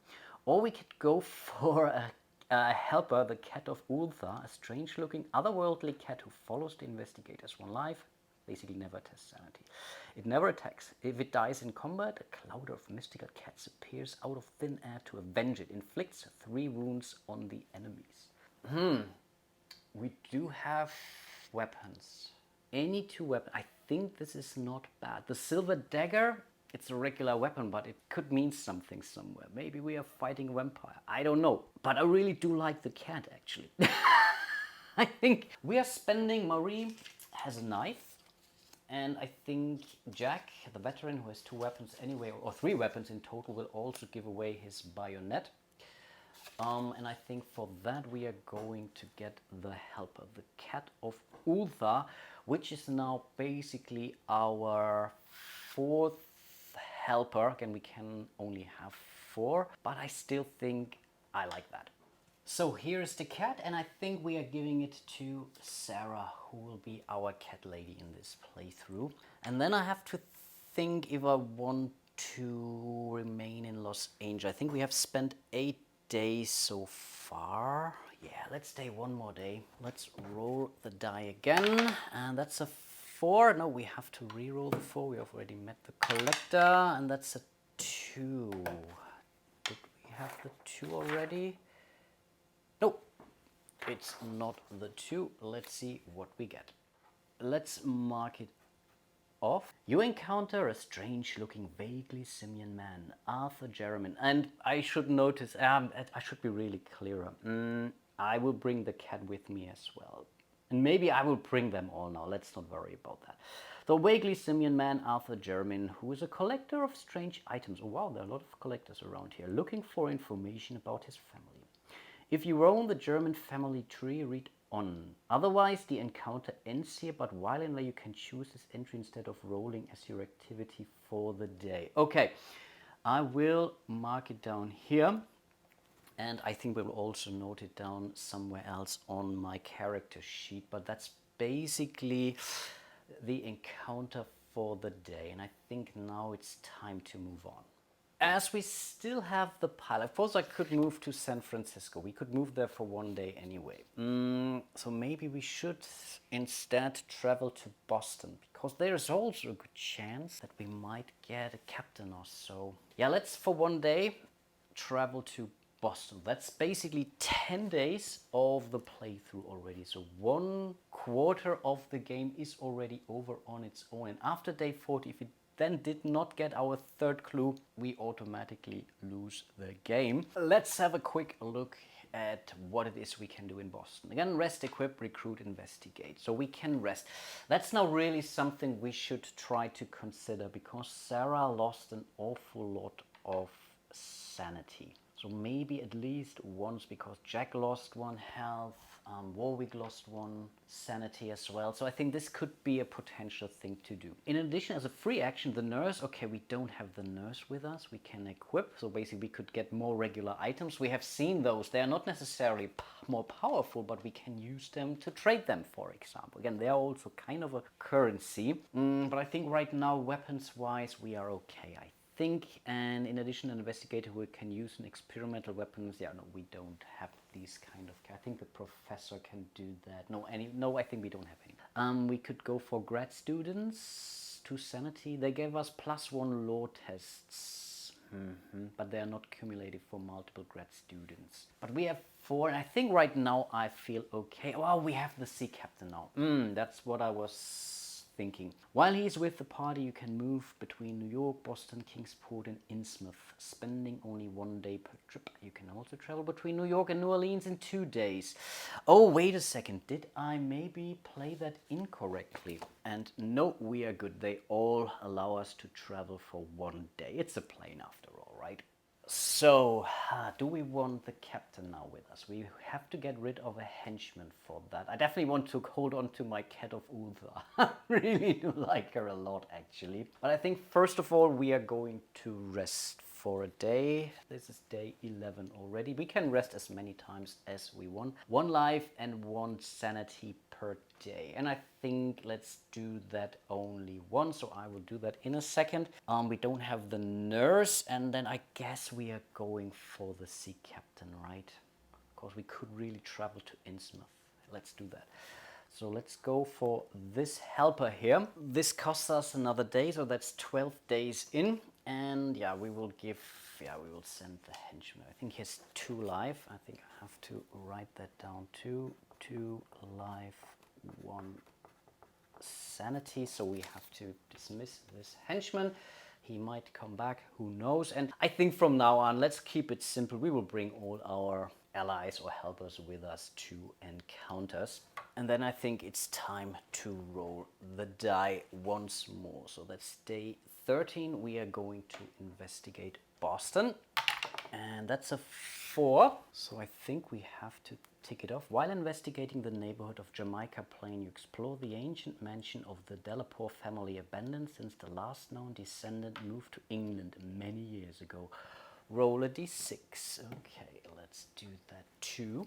Or we could go for a helper, the Cat of Ulthar, a strange-looking, otherworldly cat who follows the investigators. 1 life. basically never tests sanity. It never attacks. If it dies in combat, a cloud of mystical cats appears out of thin air to avenge it. Inflicts 3 wounds on the enemies. We do have weapons. Any 2 weapons. I think this is not bad. The silver dagger, it's a regular weapon, but it could mean something somewhere. Maybe we are fighting a vampire. I don't know. But I really do like the cat, actually. I think we are spending... Marie has a knife. And I think Jack, the veteran who has 2 weapons anyway, or 3 weapons in total, will also give away his bayonet. And I think for that we are going to get the helper, the Cat of Ultha, which is now basically our 4th helper. Again, we can only have 4, but I still think I like that. So here's the cat, and I think we are giving it to Sarah, who will be our cat lady in this playthrough. And then I have to think if I want to remain in Los Angeles. I think we have spent 8 days so far. Yeah, let's stay 1 more day. Let's roll the die again, and that's a 4. No, we have to re-roll the 4. We have already met the collector, and that's a 2. Did we have the 2 already? No, it's not the 2. Let's see what we get. Let's mark it off. You encounter a strange-looking, vaguely simian man, Arthur Jeremy. And I should notice, I should be really clearer. I will bring the cat with me as well. And maybe I will bring them all now. Let's not worry about that. The vaguely simian man, Arthur Jeremy, who is a collector of strange items. Oh wow, there are a lot of collectors around here, looking for information about his family. If you own the German family tree, read on. Otherwise, the encounter ends here, but while in there, you can choose this entry instead of rolling as your activity for the day. Okay, I will mark it down here, and I think we will also note it down somewhere else on my character sheet, but that's basically the encounter for the day, and I think now it's time to move on. As we still have the pilot, of course I could move to San Francisco. We could move there for 1 day anyway. So maybe we should instead travel to Boston, because there is also a good chance that we might get a captain or so. Yeah, let's for 1 day travel to Boston. That's basically 10 days of the playthrough already. So 1/4 of the game is already over on its own. And after day 40, if it then did not get our 3rd clue, we automatically lose the game. Let's have a quick look at what it is we can do in Boston. Again, rest, equip, recruit, investigate. So we can rest. That's now really something we should try to consider, because Sarah lost an awful lot of sanity. So maybe at least once, because Jack lost 1 health, Warwick lost 1 sanity as well. So I think this could be a potential thing to do. In addition, as a free action, the nurse, okay, we don't have the nurse with us. We can equip, so basically we could get more regular items. We have seen those. They are not necessarily more powerful, but we can use them to trade them, for example. Again, they are also kind of a currency. But I think right now, weapons-wise, we are okay, I think. And in addition, an investigator who can use an experimental weapons. Yeah, no, we don't have these kind of. I think the professor can do that. No, I think we don't have any. We could go for grad students to sanity. They gave us +1 law tests, but they are not cumulative for multiple grad students. But we have 4, and I think right now I feel okay. Well, we have the sea captain now. That's what I was thinking. While he's with the party, you can move between New York, Boston, Kingsport, and Innsmouth, spending only 1 day per trip. You can also travel between New York and New Orleans in 2 days. Oh, wait a second. Did I maybe play that incorrectly? And no, we are good. They all allow us to travel for 1 day. It's a plane after all, right? So, do we want the captain now with us? We have to get rid of a henchman for that. I definitely want to hold on to my Cat of Ultha. I really do like her a lot, actually. But I think, first of all, we are going to rest for a day. This is day 11 already. We can rest as many times as we want. 1 life and 1 sanity per day. And I think let's do that only once. So I will do that in a second. We don't have the nurse. And then I guess we are going for the sea captain, right? Of course, we could really travel to Innsmouth. Let's do that. So let's go for this helper here. This costs us another day, so that's 12 days in. And yeah, we will send the henchman. I think he has 2 life. I think I have to write that down too. 2 life, 1 sanity. So we have to dismiss this henchman. He might come back, who knows. And I think from now on, let's keep it simple. We will bring all our allies or helpers with us to encounters. And then I think it's time to roll the die once more. So that's day 13. We are going to investigate Boston. And that's a 4. So I think we have to tick it off. While investigating the neighborhood of Jamaica Plain, you explore the ancient mansion of the Delaporte family, abandoned since the last known descendant moved to England many years ago. Roll a d6. Okay, let's do that too.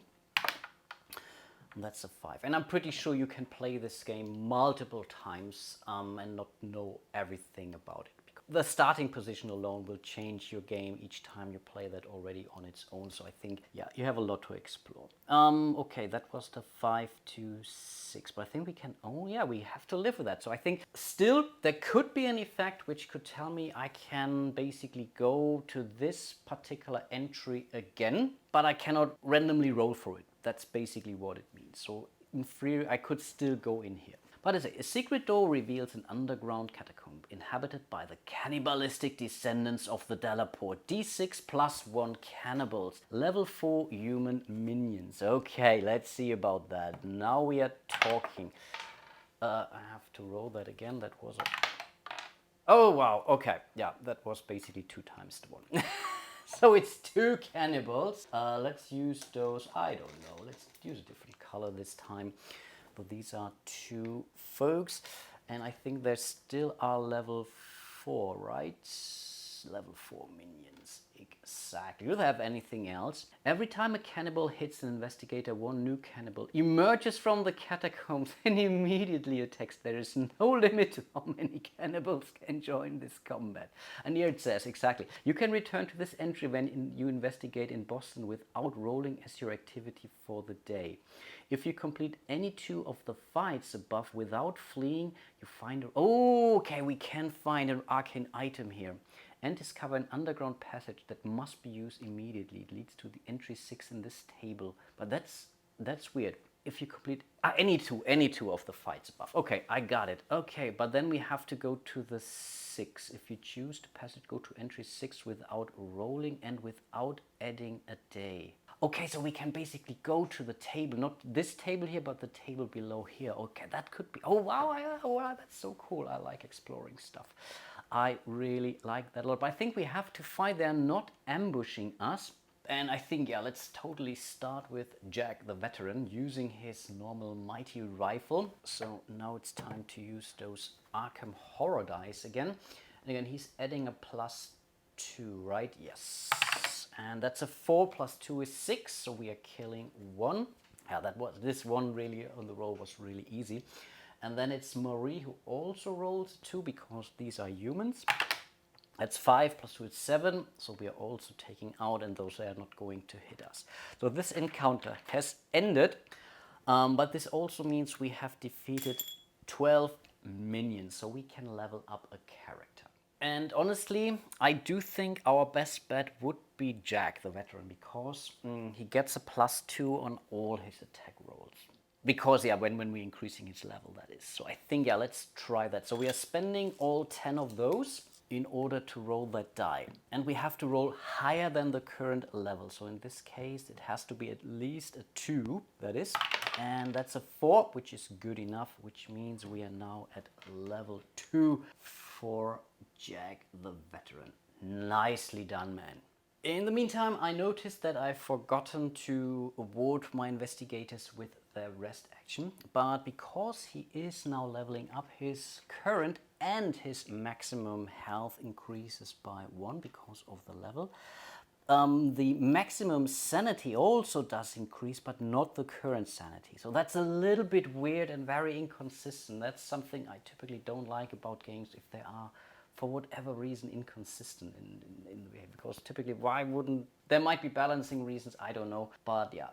And that's a 5. And I'm pretty sure you can play this game multiple times and not know everything about it. The starting position alone will change your game each time you play that already on its own. So I think, yeah, you have a lot to explore. Okay, that was the 5 to 6. But I think we can, oh yeah, we have to live with that. So I think still there could be an effect which could tell me I can basically go to this particular entry again, but I cannot randomly roll for it. That's basically what it means. So in theory, I could still go in here. But a secret door reveals an underground catacomb inhabited by the cannibalistic descendants of the Delaporte. D6 plus 1 cannibals. Level 4 human minions. Okay, let's see about that. Now we are talking. I have to roll that again. That was a... Oh, wow. Okay. Yeah, that was basically 2 times the 1. So it's 2 cannibals. Let's use those. I don't know. Let's use a different color this time. But these are 2 folks, and I think they still are level 4, right? Level 4 minions, exactly. Do they have anything else? Every time a cannibal hits an investigator, 1 new cannibal emerges from the catacombs and immediately attacks. There is no limit to how many cannibals can join this combat. And here it says, exactly, you can return to this entry when you investigate in Boston without rolling as your activity for the day. If you complete any 2 of the fights above without fleeing, you find... Oh, okay, we can find an arcane item here. And discover an underground passage that must be used immediately. It leads to the entry 6 in this table. But that's weird. If you complete any two of the fights above. Okay, I got it. Okay, but then we have to go to the 6. If you choose the passage, go to entry 6 without rolling and without adding a day. Okay, so we can basically go to the table, not this table here, but the table below here. Okay, that could be, oh wow, wow, that's so cool. I like exploring stuff. I really like that a lot, but I think we have to fight. They're not ambushing us. And I think, yeah, let's totally start with Jack the veteran using his normal mighty rifle. So now it's time to use those Arkham Horror dice again. And again, he's adding a +2, right? Yes. And that's a 4 plus 2 is 6, so we are killing 1. Yeah, this one really on the roll was really easy. And then it's Marie who also rolls 2 because these are humans. That's 5 plus 2 is 7, so we are also taking out, and those are not going to hit us. So this encounter has ended, but this also means we have defeated 12 minions, so we can level up a character. And honestly, I do think our best bet would be Jack the veteran, because he gets a +2 on all his attack rolls. Because, yeah, when we're increasing his level, that is. So I think, yeah, let's try that. So we are spending all 10 of those in order to roll that die. And we have to roll higher than the current level. So in this case, it has to be at least a 2, that is. And that's a 4, which is good enough, which means we are now at level 2 for Jack the veteran. Nicely done, man. In the meantime, I noticed that I've forgotten to award my investigators with their rest action, but because he is now leveling up, his current and his maximum health increases by 1 because of the level. The maximum sanity also does increase, but not the current sanity. So that's a little bit weird and very inconsistent. That's something I typically don't like about games, if they are for whatever reason, inconsistent in the behavior. Because typically, why wouldn't... There might be balancing reasons, I don't know. But yeah,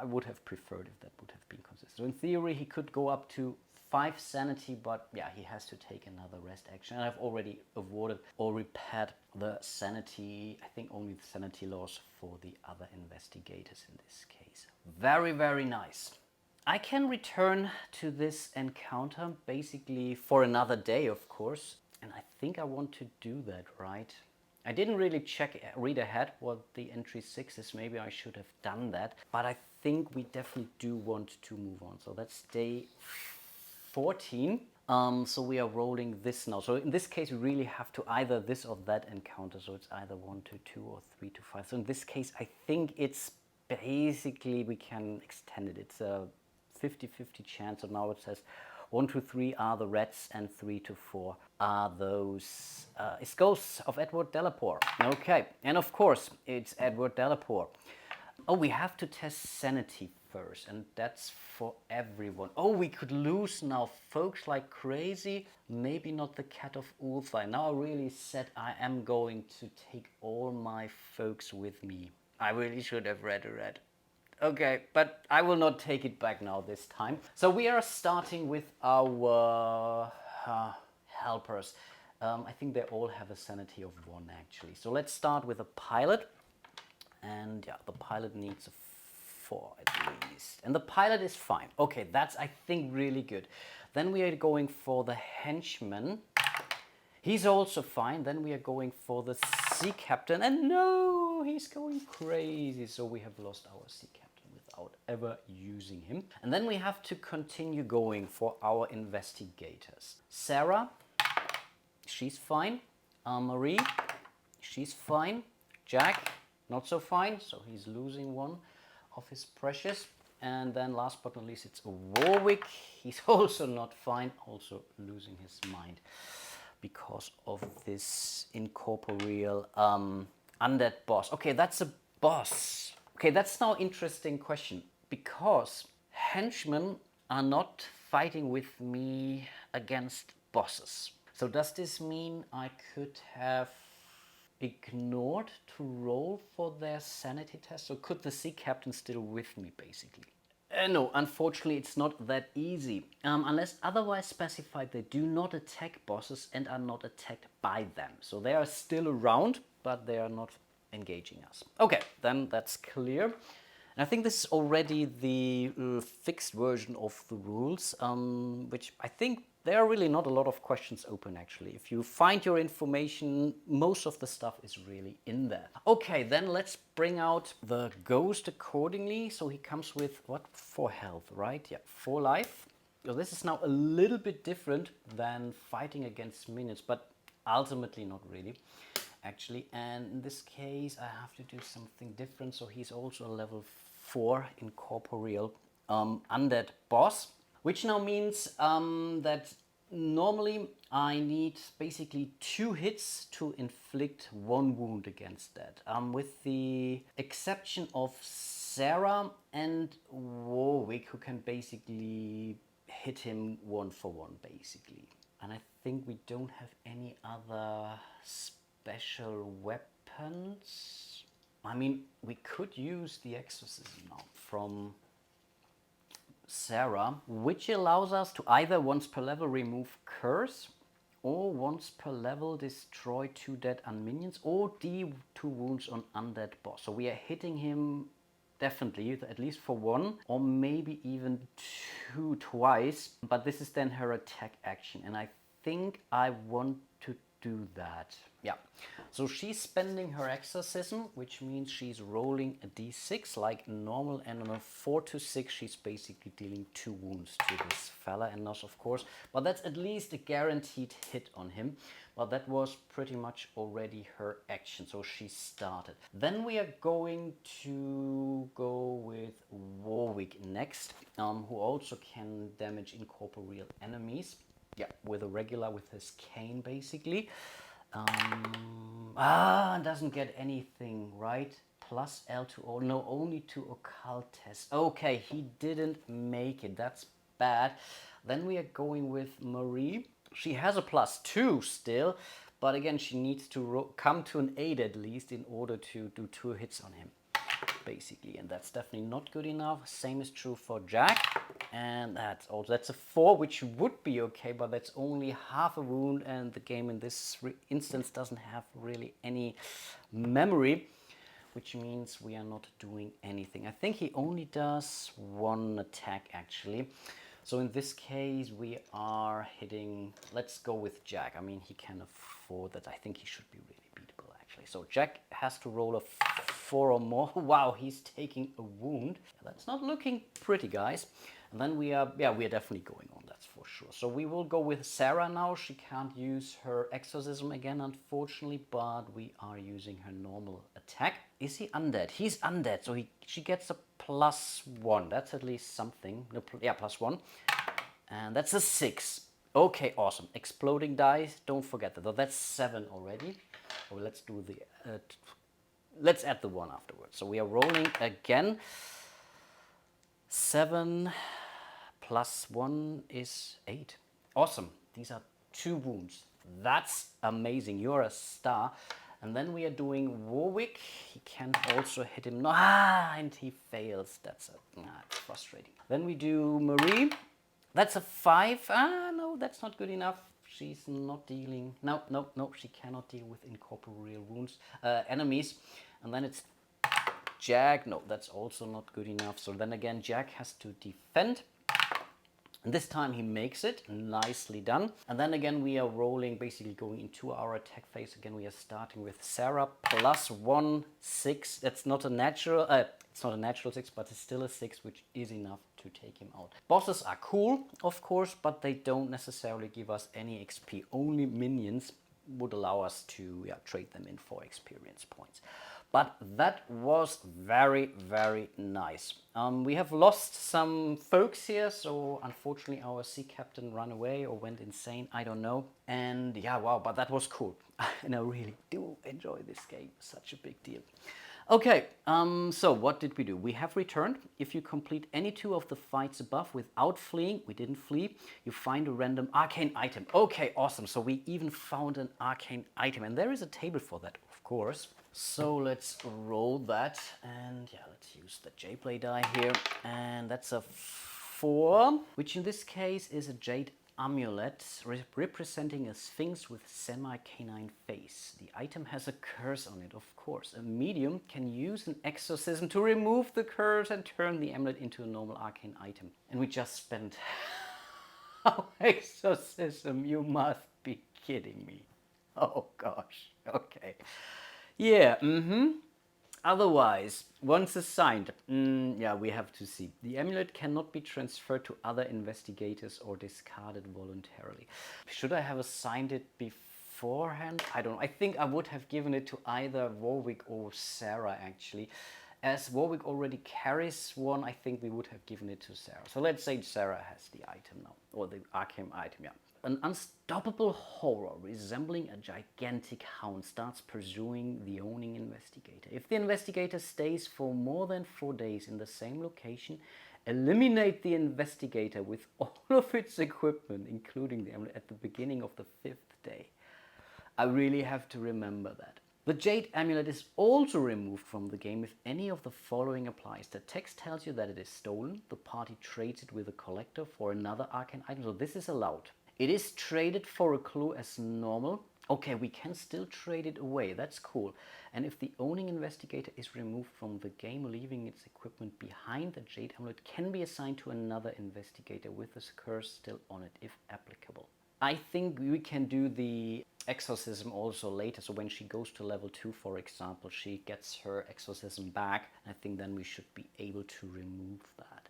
I would have preferred if that would have been consistent. So in theory, he could go up to 5 sanity, but yeah, he has to take another rest action. And I've already awarded or repaired the sanity, I think only the sanity loss for the other investigators in this case. Very, very nice. I can return to this encounter basically for another day, of course. And I think I want to do that, right? I didn't really read ahead what the entry 6 is. Maybe I should have done that. But I think we definitely do want to move on. So that's day 14. So we are rolling this now. So in this case, we really have to either this or that encounter. So it's either 1 to 2 or 3 to 5. So in this case, I think it's basically, we can extend it. It's a 50-50 chance. So now it says 1 to 3 are the reds and 3 to 4 are those it's Ghosts of Edward Delaporte. Okay, and of course it's Edward Delaporte. Oh, we have to test sanity first, and that's for everyone. Oh, we could lose now folks like crazy. Maybe not the Cat of Ulthai. Now I really said I am going to take all my folks with me. I really should have read. Okay, but I will not take it back now this time. So we are starting with our helpers. I think they all have a sanity of 1 actually. So let's start with a pilot. And yeah, the pilot needs a 4 at least. And the pilot is fine. Okay, that's, I think, really good. Then we are going for the henchman. He's also fine. Then we are going for the sea captain. And no, he's going crazy. So we have lost our sea captain without ever using him. And then we have to continue going for our investigators. Sarah, she's fine. Marie, she's fine. Jack, not so fine. So he's losing 1 of his precious. And then last but not least, it's Warwick. He's also not fine. Also losing his mind because of this incorporeal undead boss. Okay, that's a boss. Okay, that's now interesting question, because henchmen are not fighting with me against bosses. So does this mean I could have ignored to roll for their sanity test? So could the sea captain still with me basically? No, unfortunately it's not that easy. Unless otherwise specified, they do not attack bosses and are not attacked by them. So they are still around, but they are not engaging us. Okay, then that's clear. And I think this is already the fixed version of the rules, which I think there are really not a lot of questions open actually. If you find your information, most of the stuff is really in there. Okay, then let's bring out the ghost accordingly. So he comes with, what, 4 health, right? Yeah, 4 life. So this is now a little bit different than fighting against minions, but ultimately not really, actually. And in this case, I have to do something different. So he's also a level 4 incorporeal undead boss. Which now means that normally I need basically 2 hits to inflict 1 wound against that. With the exception of Sarah and Warwick, who can basically hit him 1 for 1 basically. And I think we don't have any other special weapons. I mean, we could use the exorcism now from Sarah, which allows us to either once per level remove curse, or once per level destroy 2 dead unminions, or deal 2 wounds on undead boss. So we are hitting him definitely, at least for 1, or maybe even 2 twice. But this is then her attack action, and I think I want to do that. Yeah, so she's spending her exorcism, which means she's rolling a d6 like normal, and on a 4 to 6 she's basically dealing 2 wounds to this fella, and not of course, but that's at least a guaranteed hit on him. But that was pretty much already her action, so she started. Then we are going to go with Warwick next, who also can damage incorporeal enemies. Yeah, with a regular, with his cane basically. Doesn't get anything, right? Plus L to O, no, only to occult test. Okay, he didn't make it, that's bad. Then we are going with Marie. She has a +2 still, But again, she needs to come to an 8 at least in order to do 2 hits on him, basically. And that's definitely not good enough. Same is true for Jack. And that's a 4, which would be okay, but that's only half a wound. And the game in this instance doesn't have really any memory, which means we are not doing anything. I think he only does 1 attack, actually. So in this case, we are hitting, let's go with Jack. I mean, he can afford that. I think he should be really beatable, actually. So Jack has to roll a 4 or more. Wow, he's taking a wound. That's not looking pretty, guys. And then we are definitely going on, that's for sure. So we will go with Sarah now. She can't use her exorcism again, unfortunately, but we are using her normal attack. Is he undead? He's undead, so she gets a +1. That's at least something. No, yeah, +1. And that's a 6. Okay, awesome. Exploding dice, don't forget that. That's 7 already. Well, let's do the... let's add the 1 afterwards. So we are rolling again. 7 +1 is 8. Awesome. These are 2 wounds. That's amazing. You're a star. And then we are doing Warwick. He can also hit him. And he fails. That's frustrating. Then we do Marie. That's a 5. No, that's not good enough. She's not dealing. No, she cannot deal with incorporeal wounds, enemies. And then it's Jack. No, that's also not good enough. So then again, Jack has to defend. And this time he makes it. Nicely done. And then again, we are rolling, basically going into our attack phase. Again, we are starting with Sarah. +1, 6. That's not a natural, it's not a natural 6, but it's still a 6, which is enough to take him out. Bosses are cool, of course, but they don't necessarily give us any XP. Only minions would allow us to trade them in for experience points. But that was very, very nice. We have lost some folks here, so unfortunately our sea captain ran away or went insane, I don't know. And yeah, wow, but that was cool. And I really do enjoy this game, such a big deal. Okay, so what did we do? We have returned. If you complete any 2 of the fights above without fleeing, we didn't flee, you find a random arcane item. Okay, awesome. So we even found an arcane item, and there is a table for that, of course. So let's roll that, and yeah, let's use the J-Play die here. And that's a 4, which in this case is a jade amulet representing a sphinx with semi-canine face. The item has a curse on it, of course. A medium can use an exorcism to remove the curse and turn the amulet into a normal arcane item. And we just spent our exorcism. You must be kidding me. Oh gosh, okay. Yeah, Otherwise, once assigned, yeah, we have to see. The amulet cannot be transferred to other investigators or discarded voluntarily. Should I have assigned it beforehand? I don't know. I think I would have given it to either Warwick or Sarah, actually. As Warwick already carries one, I think we would have given it to Sarah. So let's say Sarah has the item now, or the arcane item, yeah. An unstoppable horror resembling a gigantic hound starts pursuing the owning investigator. If the investigator stays for more than 4 days in the same location, eliminate the investigator with all of its equipment, including the amulet, at the beginning of the 5th day. I really have to remember that. The Jade Amulet is also removed from the game if any of the following applies. The text tells you that it is stolen. The party trades it with a collector for another arcane item, so this is allowed. It is traded for a clue as normal. Okay, we can still trade it away. That's cool. And if the owning investigator is removed from the game, leaving its equipment behind, the Jade Amulet can be assigned to another investigator with this curse still on it, if applicable. I think we can do the exorcism also later. So when she goes to level 2, for example, she gets her exorcism back. I think then we should be able to remove that.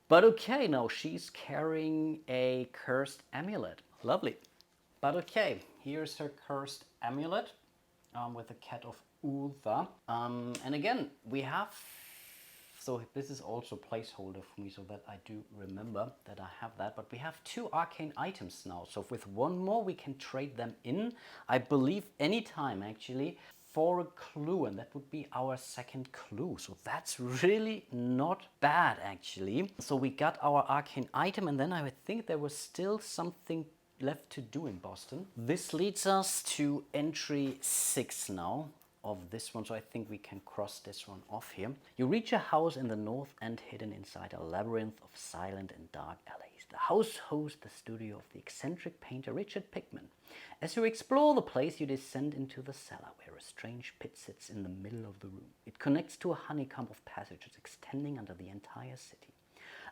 But okay, now she's carrying a cursed amulet. Lovely. But okay, here's her cursed amulet with the cat of Ultha. And again, we have... So this is also a placeholder for me so that I do remember that I have that. But we have 2 arcane items now. So with 1 more, we can trade them in, I believe, anytime actually, for a clue. And that would be our 2nd clue. So that's really not bad actually. So we got our arcane item, and then I would think there was still something left to do in Boston. This leads us to entry 6 now of this one, so I think we can cross this one off here. You reach a house in the north end hidden inside a labyrinth of silent and dark alleys. The house hosts the studio of the eccentric painter Richard Pickman. As you explore the place, you descend into the cellar, where a strange pit sits in the middle of the room. It connects to a honeycomb of passages extending under the entire city.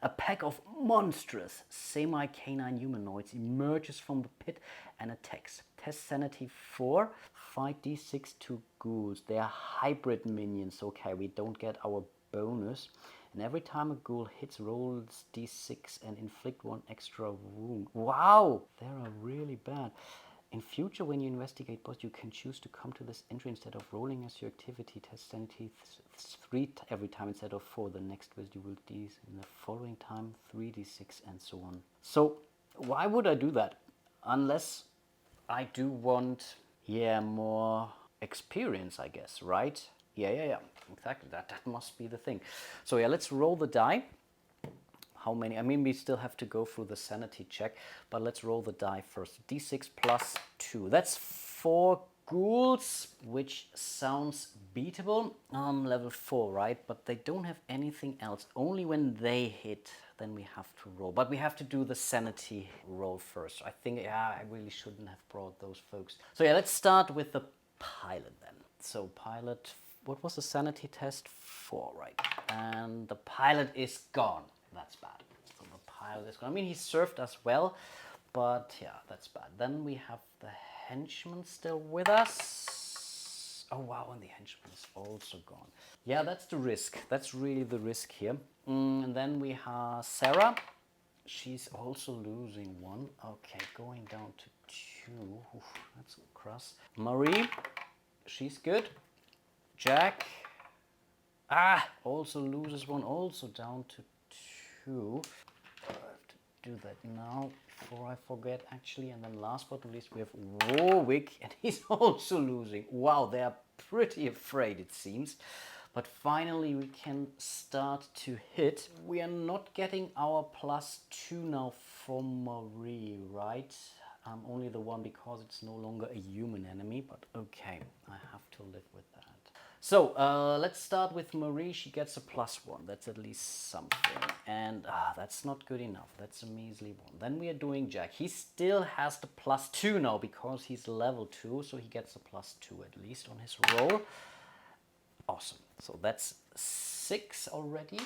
A pack of monstrous semi-canine humanoids emerges from the pit and attacks. Test Sanity 4. Fight D6 to ghouls. They are hybrid minions. Okay, we don't get our bonus. And every time a ghoul hits, rolls D6 and inflict 1 extra wound. Wow! They are really bad. In future, when you investigate boss, you can choose to come to this entry instead of rolling as your activity. Test Sanity 3 every time instead of 4. The next visit you will D in the following time 3d6 and so on. So why would I do that? Unless I do want, more experience, I guess, right? Yeah. Exactly. That must be the thing. So yeah, let's roll the die. How many? I mean, we still have to go through the sanity check, but let's roll the die first. D6 plus 2. That's 4 ghouls, which sounds beatable. Level 4, right? But they don't have anything else. Only when they hit, then we have to roll. But we have to do the sanity roll first. I think, I really shouldn't have brought those folks. So yeah, let's start with the pilot then. So pilot, what was the sanity test? 4, right? And the pilot is gone. That's bad. So the pilot is gone. I mean, he served us well, but yeah, that's bad. Then we have the henchman still with us. Oh wow, and the henchman is also gone. Yeah, that's the risk. That's really the risk here. And then we have Sarah. She's also losing 1. Okay, going down to 2. Oof, that's cross. Marie, she's good. Jack, also loses 1, also down to 2. I have to do that now before I forget, actually. And then last but not least, we have Warwick, and he's also losing. Wow, they are pretty afraid, it seems. But finally, we can start to hit. We are not getting our +2 now for Marie, right? Only the 1 because it's no longer a human enemy, but okay, I have to live with that. So let's start with Marie. She gets a +1. That's at least something. And that's not good enough. That's a measly 1. Then we are doing Jack. He still has the +2 now because he's level 2. So he gets a +2 at least on his roll. Awesome. So that's 6 already.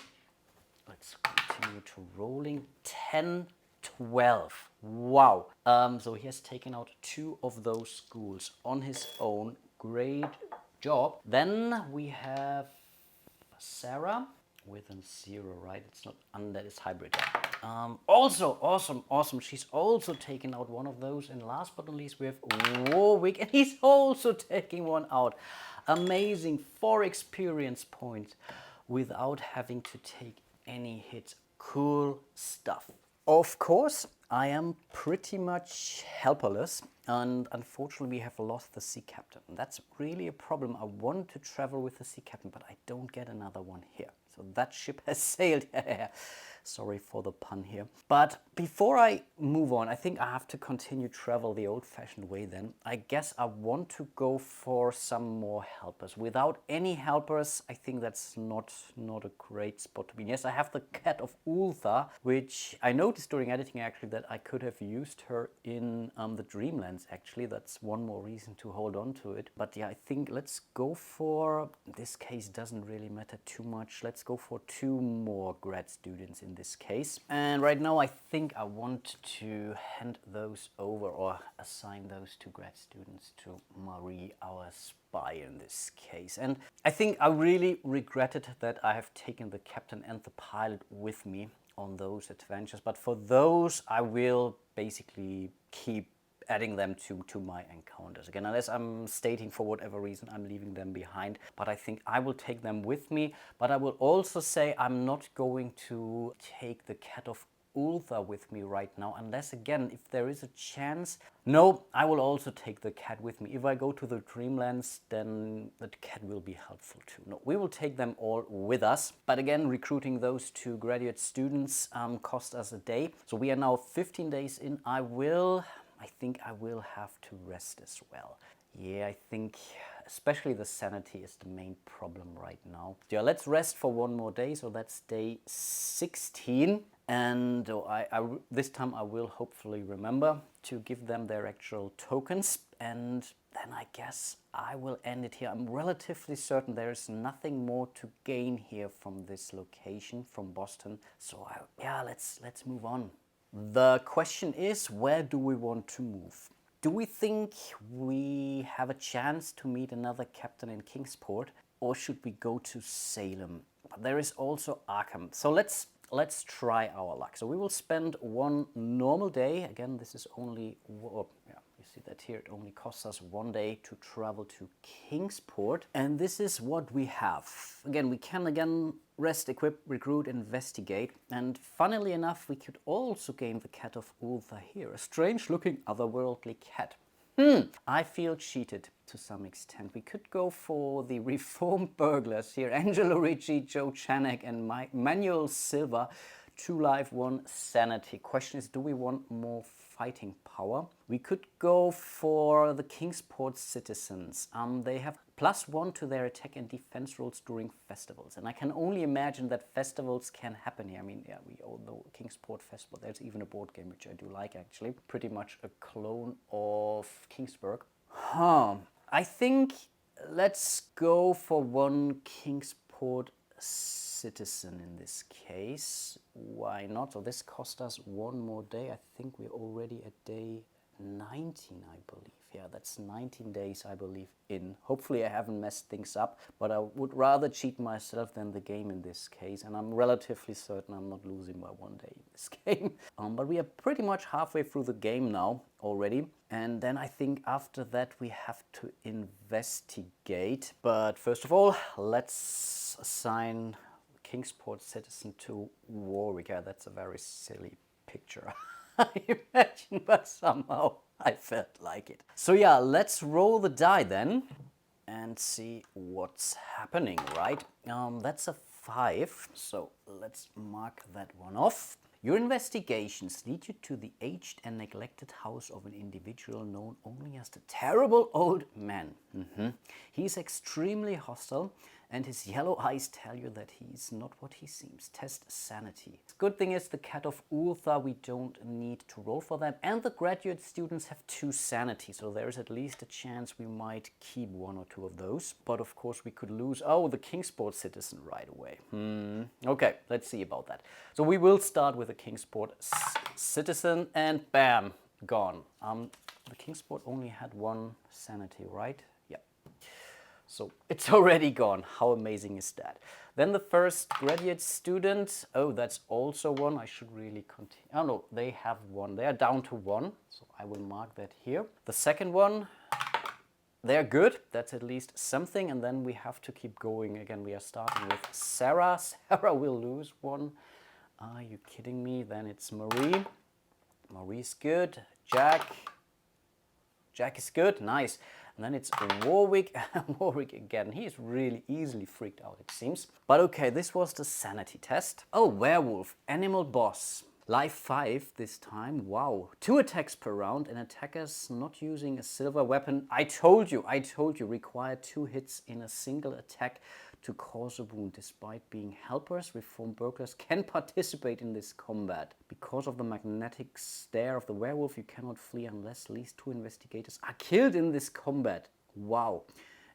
Let's continue to rolling. 10, 12. Wow. So he has taken out 2 of those ghouls on his own. Great job. Then we have Sarah with a 0, right? It's not undead, it's hybrid. Also awesome. She's also taken out 1 of those. And last but not least, we have Warwick, and he's also taking 1 out. Amazing. 4 experience points without having to take any hits. Cool stuff. Of course, I am pretty much helpless, and unfortunately we have lost the sea captain. That's really a problem. I want to travel with the sea captain, but I don't get another one here. So that ship has sailed. Sorry for the pun here. But before I move on, I think I have to continue travel the old-fashioned way then. I guess I want to go for some more helpers. Without any helpers, I think that's not a great spot to be in. Yes, I have the Cat of Ultha, which I noticed during editing actually that I could have used her in the Dreamlands actually. That's one more reason to hold on to it. But yeah, I think let's go for, in this case doesn't really matter too much. Let's go for 2 more grad students in this case. And right now I think I want to hand those over or assign those 2 grad students to Marie, our spy in this case. And I think I really regretted that I have taken the captain and the pilot with me on those adventures. But for those, I will basically keep adding them to my encounters. Again, unless I'm stating for whatever reason I'm leaving them behind, but I think I will take them with me. But I will also say I'm not going to take the Cat of Ultha with me right now, unless again, if there is a chance. No, I will also take the cat with me. If I go to the Dreamlands, then the cat will be helpful too. No, we will take them all with us. But again, recruiting those 2 graduate students cost us a day. So we are now 15 days in. I will I think I will have to rest as well. Yeah, I think especially the sanity is the main problem right now. Yeah, let's rest for one more day, so that's day 16. And this time I will hopefully remember to give them their actual tokens. And then I guess I will end it here. I'm relatively certain there is nothing more to gain here from this location, from Boston. So yeah, let's move on. The question is, where do we want to move? Do we think we have a chance to meet another captain in Kingsport, or should we go to Salem? But there is also Arkham. So let's try our luck. So we will spend one normal day. Again, this is only, yeah, you see that here, it only costs us 1 day to travel to Kingsport. And this is what we have. Again, we can rest, equip, recruit, investigate. And funnily enough, we could also gain the Cat of Ultha here. A strange-looking otherworldly cat. I feel cheated to some extent. We could go for the reformed burglars here. Angelo Ricci, Joe Chanek, and Manuel Silva. 2 life, 1 sanity. Question is, do we want more fighting power? We could go for the Kingsport citizens. They have +1 to their attack and defense rolls during festivals. And I can only imagine that festivals can happen here. I mean, yeah, we all know Kingsport Festival. There's even a board game, which I do like, actually. Pretty much a clone of Kingsburg. I think let's go for 1 Kingsport citizen in this case. Why not? So this cost us 1 more day. I think we're already at day 19, I believe. Yeah, that's 19 days, I believe, in. Hopefully I haven't messed things up, but I would rather cheat myself than the game in this case, and I'm relatively certain I'm not losing by 1 day in this game. But we are pretty much halfway through the game now already, and then I think after that we have to investigate. But first of all, let's assign Kingsport citizen to Warwick. Yeah, that's a very silly picture, I imagine, but somehow I felt like it. So yeah, let's roll the die then and see what's happening, right? That's a 5, so let's mark that one off. Your investigations lead you to the aged and neglected house of an individual known only as the Terrible Old Man. He's extremely hostile, and his yellow eyes tell you that he's not what he seems. Test sanity. Good thing is the Cat of Ultha, we don't need to roll for that, and the graduate students have 2 sanity, so there's at least a chance we might keep 1 or 2 of those. But of course we could lose, the Kingsport citizen right away. Okay, let's see about that. So we will start with a Kingsport citizen, and bam, gone. The Kingsport only had 1 sanity, right? Yeah. So it's already gone. How amazing is that? Then the first graduate student. Oh, that's also 1. I should really continue. Oh no, they have 1. They are down to 1. So I will mark that here. The second one, they're good. That's at least something. And then we have to keep going. Again, we are starting with Sarah. Sarah will lose 1. Are you kidding me? Then it's Marie. Marie's good. Jack. Jack is good. Nice. And then it's Warwick. Warwick again. He's really easily freaked out, it seems. But okay, this was the sanity test. Oh, Werewolf. Animal boss. Life 5 this time. Wow. 2 attacks per round, and attackers not using a silver weapon. I told you. Require 2 hits in a single attack to cause a wound. Despite being helpers, reformed burglars can participate in this combat. Because of the magnetic stare of the werewolf, you cannot flee unless at least 2 investigators are killed in this combat. Wow.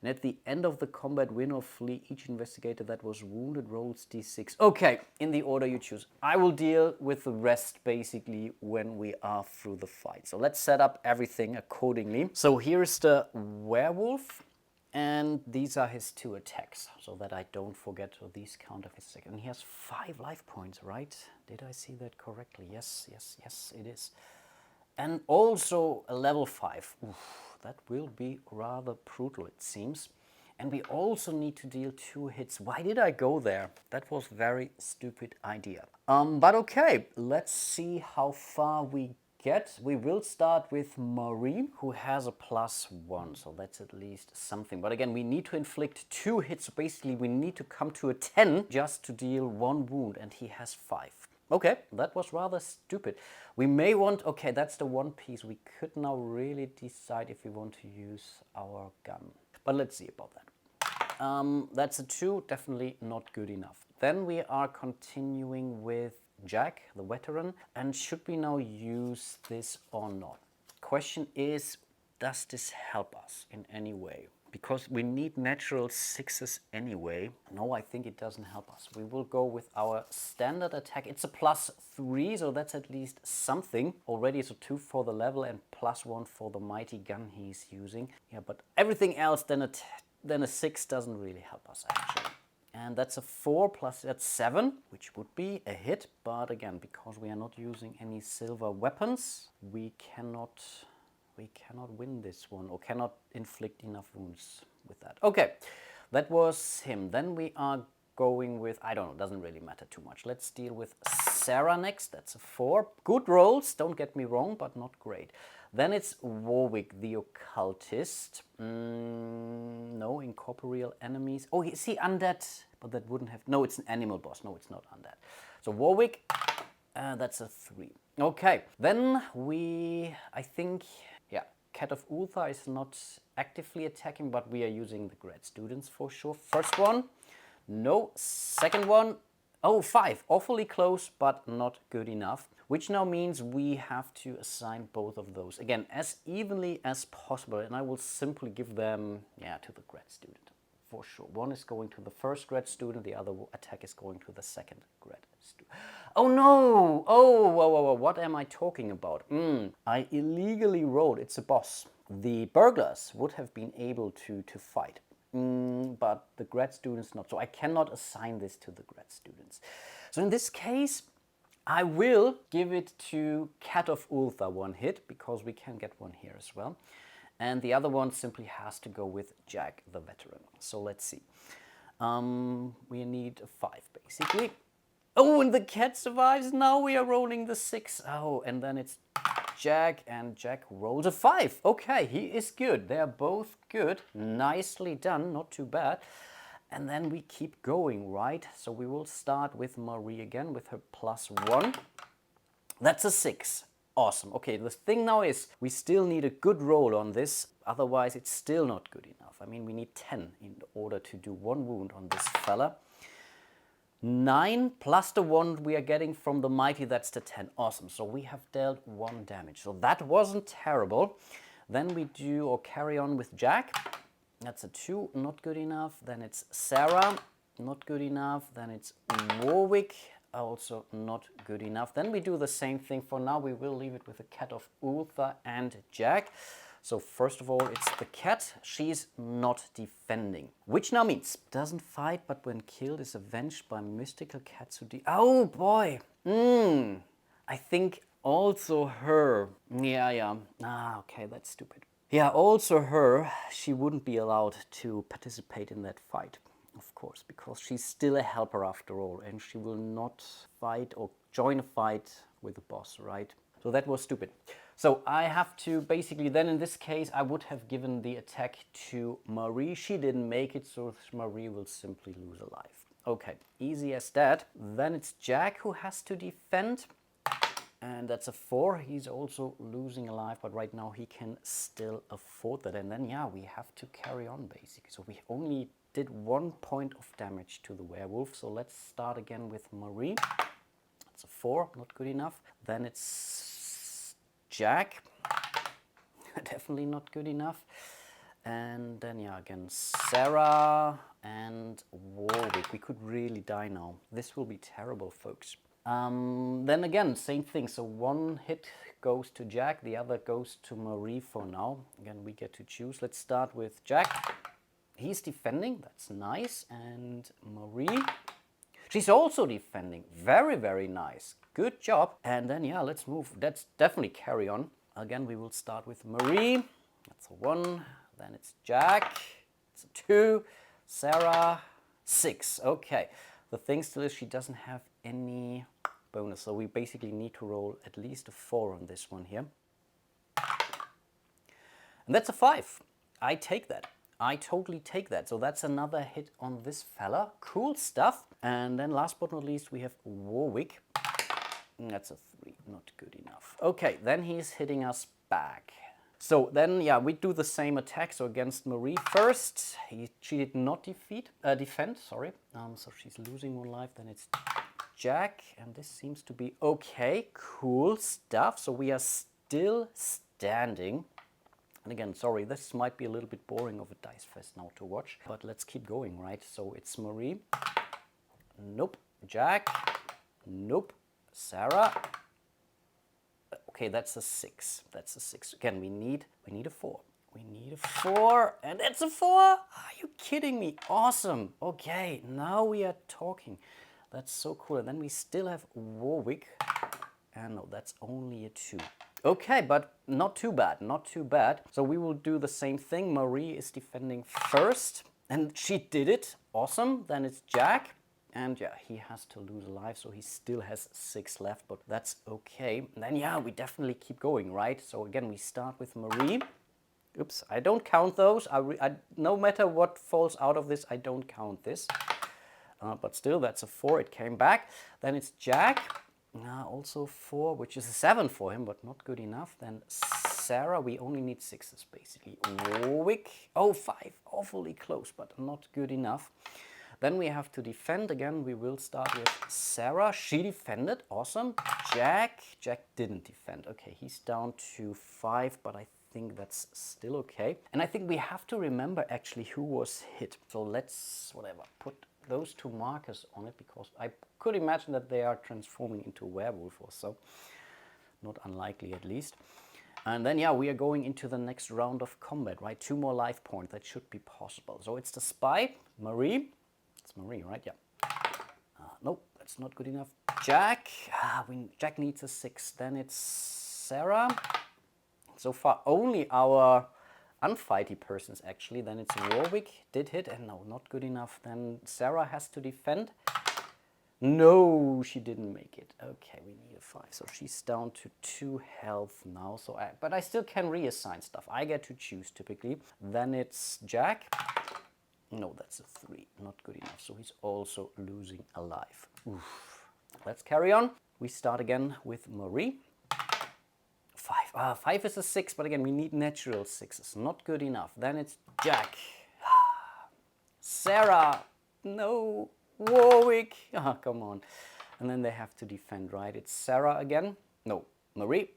And at the end of the combat, win or flee, each investigator that was wounded rolls d6. Okay, in the order you choose. I will deal with the rest basically when we are through the fight. So let's set up everything accordingly. So here's the werewolf. And these are his 2 attacks, so that I don't forget these count of his second. And he has 5 life points, right? Did I see that correctly? Yes, it is. And also a level 5. Oof, that will be rather brutal, it seems. And we also need to deal 2 hits. Why did I go there? That was a very stupid idea. But okay, let's see how far we get. We will start with Marie, who has a +1, so that's at least something. But again, we need to inflict 2 hits. So basically, we need to come to a 10 just to deal 1 wound, and he has 5. Okay, that was rather stupid. We may want, okay, that's the one piece. We could now really decide if we want to use our gun. But let's see about that. That's a 2, definitely not good enough. Then we are continuing with Jack, the veteran. And should we now use this or not? Question is, does this help us in any way? Because we need natural 6s anyway. No, I think it doesn't help us. We will go with our standard attack. It's a +3, so that's at least something. Already it's a 2 for the level and +1 for the mighty gun he's using. Yeah, but everything else then a 6 doesn't really help us actually. And that's a 4 plus that's 7, which would be a hit. But again, because we are not using any silver weapons, we cannot win this one, or cannot inflict enough wounds with that. Okay, that was him. Then we are going with, I don't know, doesn't really matter too much. Let's deal with Sarah next. That's a 4. Good rolls, don't get me wrong, but not great. Then it's Warwick the Occultist. No, incorporeal enemies. Oh, you see, undead, but that wouldn't have, no, it's an animal boss. No, it's not undead. So Warwick, that's a 3. Okay, then I think, yeah, Cat of Ulthar is not actively attacking, but we are using the grad students for sure. First one, no. Second one, oh, 5. Awfully close, but not good enough. Which now means we have to assign both of those, again, as evenly as possible. And I will simply give them, yeah, to the grad student, for sure. One is going to the first grad student, the other attack is going to the second grad student. Oh no! Oh, whoa, whoa, whoa. What am I talking about? I illegally rolled. It's a boss. The burglars would have been able to fight, but the grad students not. So I cannot assign this to the grad students. So in this case, I will give it to Cat of Ulthar 1 hit, because we can get one here as well. And the other one simply has to go with Jack, the veteran. So let's see. We need a 5, basically. Oh, and the cat survives. Now we are rolling the 6. Oh, and then it's Jack, and Jack rolls a 5. Okay, he is good. They are both good. Nicely done. Not too bad. And then we keep going, right? So we will start with Marie again with her +1. That's a 6. Awesome. Okay, the thing now is we still need a good roll on this. Otherwise, it's still not good enough. I mean, we need 10 in order to do 1 wound on this fella. 9 plus the 1 we are getting from the mighty, that's the 10. Awesome. So we have dealt 1 damage. So that wasn't terrible. Then we do or carry on with Jack. That's a 2, not good enough. Then it's Sarah, not good enough. Then it's Warwick, also not good enough. Then we do the same thing. For now, we will leave it with the Cat of Ulthar and Jack. So first of all, it's the cat. She's not defending, which now means doesn't fight, but when killed is avenged by mystical cats who oh boy. I think also her. Yeah. Ah, okay, that's stupid. Yeah, also her, she wouldn't be allowed to participate in that fight, of course, because she's still a helper after all, and she will not fight or join a fight with the boss, right? So that was stupid. So I have to basically, then in this case, I would have given the attack to Marie. She didn't make it, so Marie will simply lose a life. Okay, easy as that. Then it's Jack who has to defend. And that's a 4. He's also losing a life, but right now he can still afford that. And then, yeah, we have to carry on, basically. So we only did 1 point of damage to the werewolf. So let's start again with Marie. That's a 4, not good enough. Then it's Jack. Definitely not good enough. And then, yeah, again, Sarah and Warwick. We could really die now. This will be terrible, folks. Then again, same thing. So 1 hit goes to Jack, the other goes to Marie for now. Again, we get to choose. Let's start with Jack. He's defending, that's nice. And Marie, she's also defending. Very, very nice. Good job. And then, yeah, let's move. That's definitely carry on. Again, we will start with Marie. That's a 1. Then it's Jack. It's a 2. Sarah, 6. Okay. The thing still is she doesn't have any bonus, so we basically need to roll at least a 4 on this one here. And that's a 5. I take that. I totally take that. So that's another hit on this fella. Cool stuff. And then last but not least, we have Warwick. That's a 3, not good enough. Okay, then he's hitting us back. So then, yeah, we do the same attack. So against Marie first, she did not defend, sorry. So she's losing 1 life. Then it's Jack, and this seems to be okay. Cool stuff. So we are still standing. And again, sorry, this might be a little bit boring of a dice fest now to watch, but let's keep going, right? So it's Marie. Nope. Jack. Nope. Sarah. Okay, that's a 6. That's a 6. Again, we need a 4. We need a 4, and that's a 4. Are you kidding me? Awesome. Okay, now we are talking. That's so cool. And then we still have Warwick. And no, that's only a 2. Okay, but not too bad, not too bad. So we will do the same thing. Marie is defending first, and she did it. Awesome. Then it's Jack, and yeah, he has to lose a life, so he still has 6 left, but that's okay. And then yeah, we definitely keep going, right? So again, we start with Marie. Oops, I don't count those. No matter what falls out of this, I don't count this. But still, that's a 4. It came back. Then it's Jack. Also 4, which is a 7 for him, but not good enough. Then Sarah, we only need 6s basically. Warwick, oh 5, awfully close, but not good enough. Then we have to defend again. We will start with Sarah. She defended, awesome. Jack didn't defend. Okay, he's down to 5, but I think that's still okay. And I think we have to remember actually who was hit. So let's, put those 2 markers on it, because I could imagine that they are transforming into a werewolf or so. Not unlikely, at least. And then, yeah, we are going into the next round of combat, right? 2 more life points. That should be possible. So it's the spy, Marie. It's Marie, right? Yeah. Nope, that's not good enough. Jack. Jack needs a 6. Then it's Sarah. So far, only our unfighty persons actually. Then it's Warwick, did hit, and no, not good enough. Then Sarah has to defend. No, she didn't make it. Okay, we need a 5, so she's down to 2 health now. So, but I still can reassign stuff. I get to choose typically. Then it's Jack. No, that's a 3, not good enough. So he's also losing a life. Oof. Let's carry on. We start again with Marie. 5. 5 is a 6, but again, we need natural 6s. Not good enough. Then it's Jack. Sarah. No. Warwick. Come on. And then they have to defend, right? It's Sarah again. No. Marie.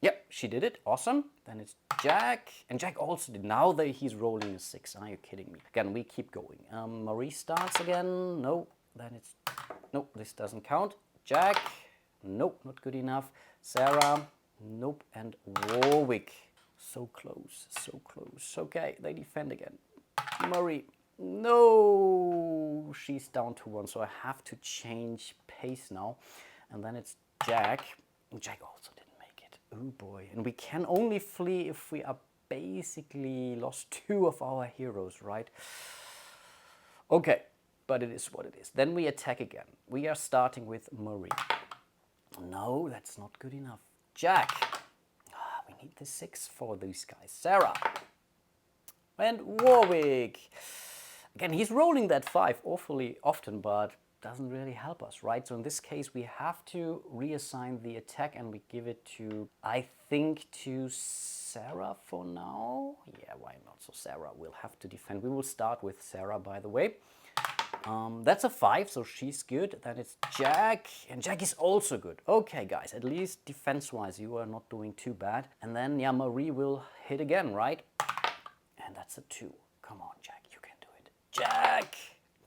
Yep, she did it. Awesome. Then it's Jack. And Jack also did. Now that he's rolling a 6. Are you kidding me? Again, we keep going. Marie starts again. No. Then it's... Nope, this doesn't count. Jack. Nope, not good enough. Sarah. Nope, and Warwick. So close, so close. Okay, they defend again. Marie. No, she's down to 1, so I have to change pace now. And then it's Jack. Jack also didn't make it. Oh boy. And we can only flee if we are basically lost 2 of our heroes, right? Okay, but it is what it is. Then we attack again. We are starting with Marie. No, that's not good enough. Jack. We need the 6 for these guys. Sarah. And Warwick. Again, he's rolling that 5 awfully often, but doesn't really help us, right? So in this case, we have to reassign the attack, and we give it to, I think, to Sarah for now. Yeah, why not? So Sarah will have to defend. We will start with Sarah, by the way. That's a 5, so she's good. Then it's Jack, and Jack is also good. Okay, guys, at least defense-wise, you are not doing too bad. And then, yeah, Marie will hit again, right? And that's a 2. Come on, Jack, you can do it. Jack!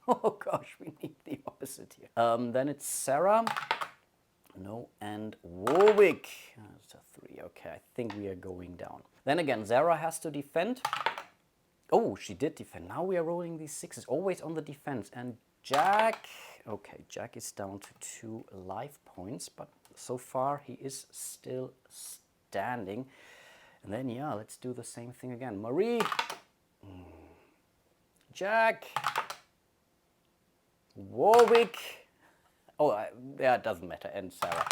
Oh, gosh, we need the opposite here. Then it's Sarah. No, and Warwick. That's a 3. Okay, I think we are going down. Then again, Sarah has to defend. Oh, she did defend. Now we are rolling these 6s, always on the defense. And Jack, okay, Jack is down to 2 life points, but so far he is still standing. And then, yeah, let's do the same thing again. Marie, Jack, Warwick. Oh, yeah, it doesn't matter. And Sarah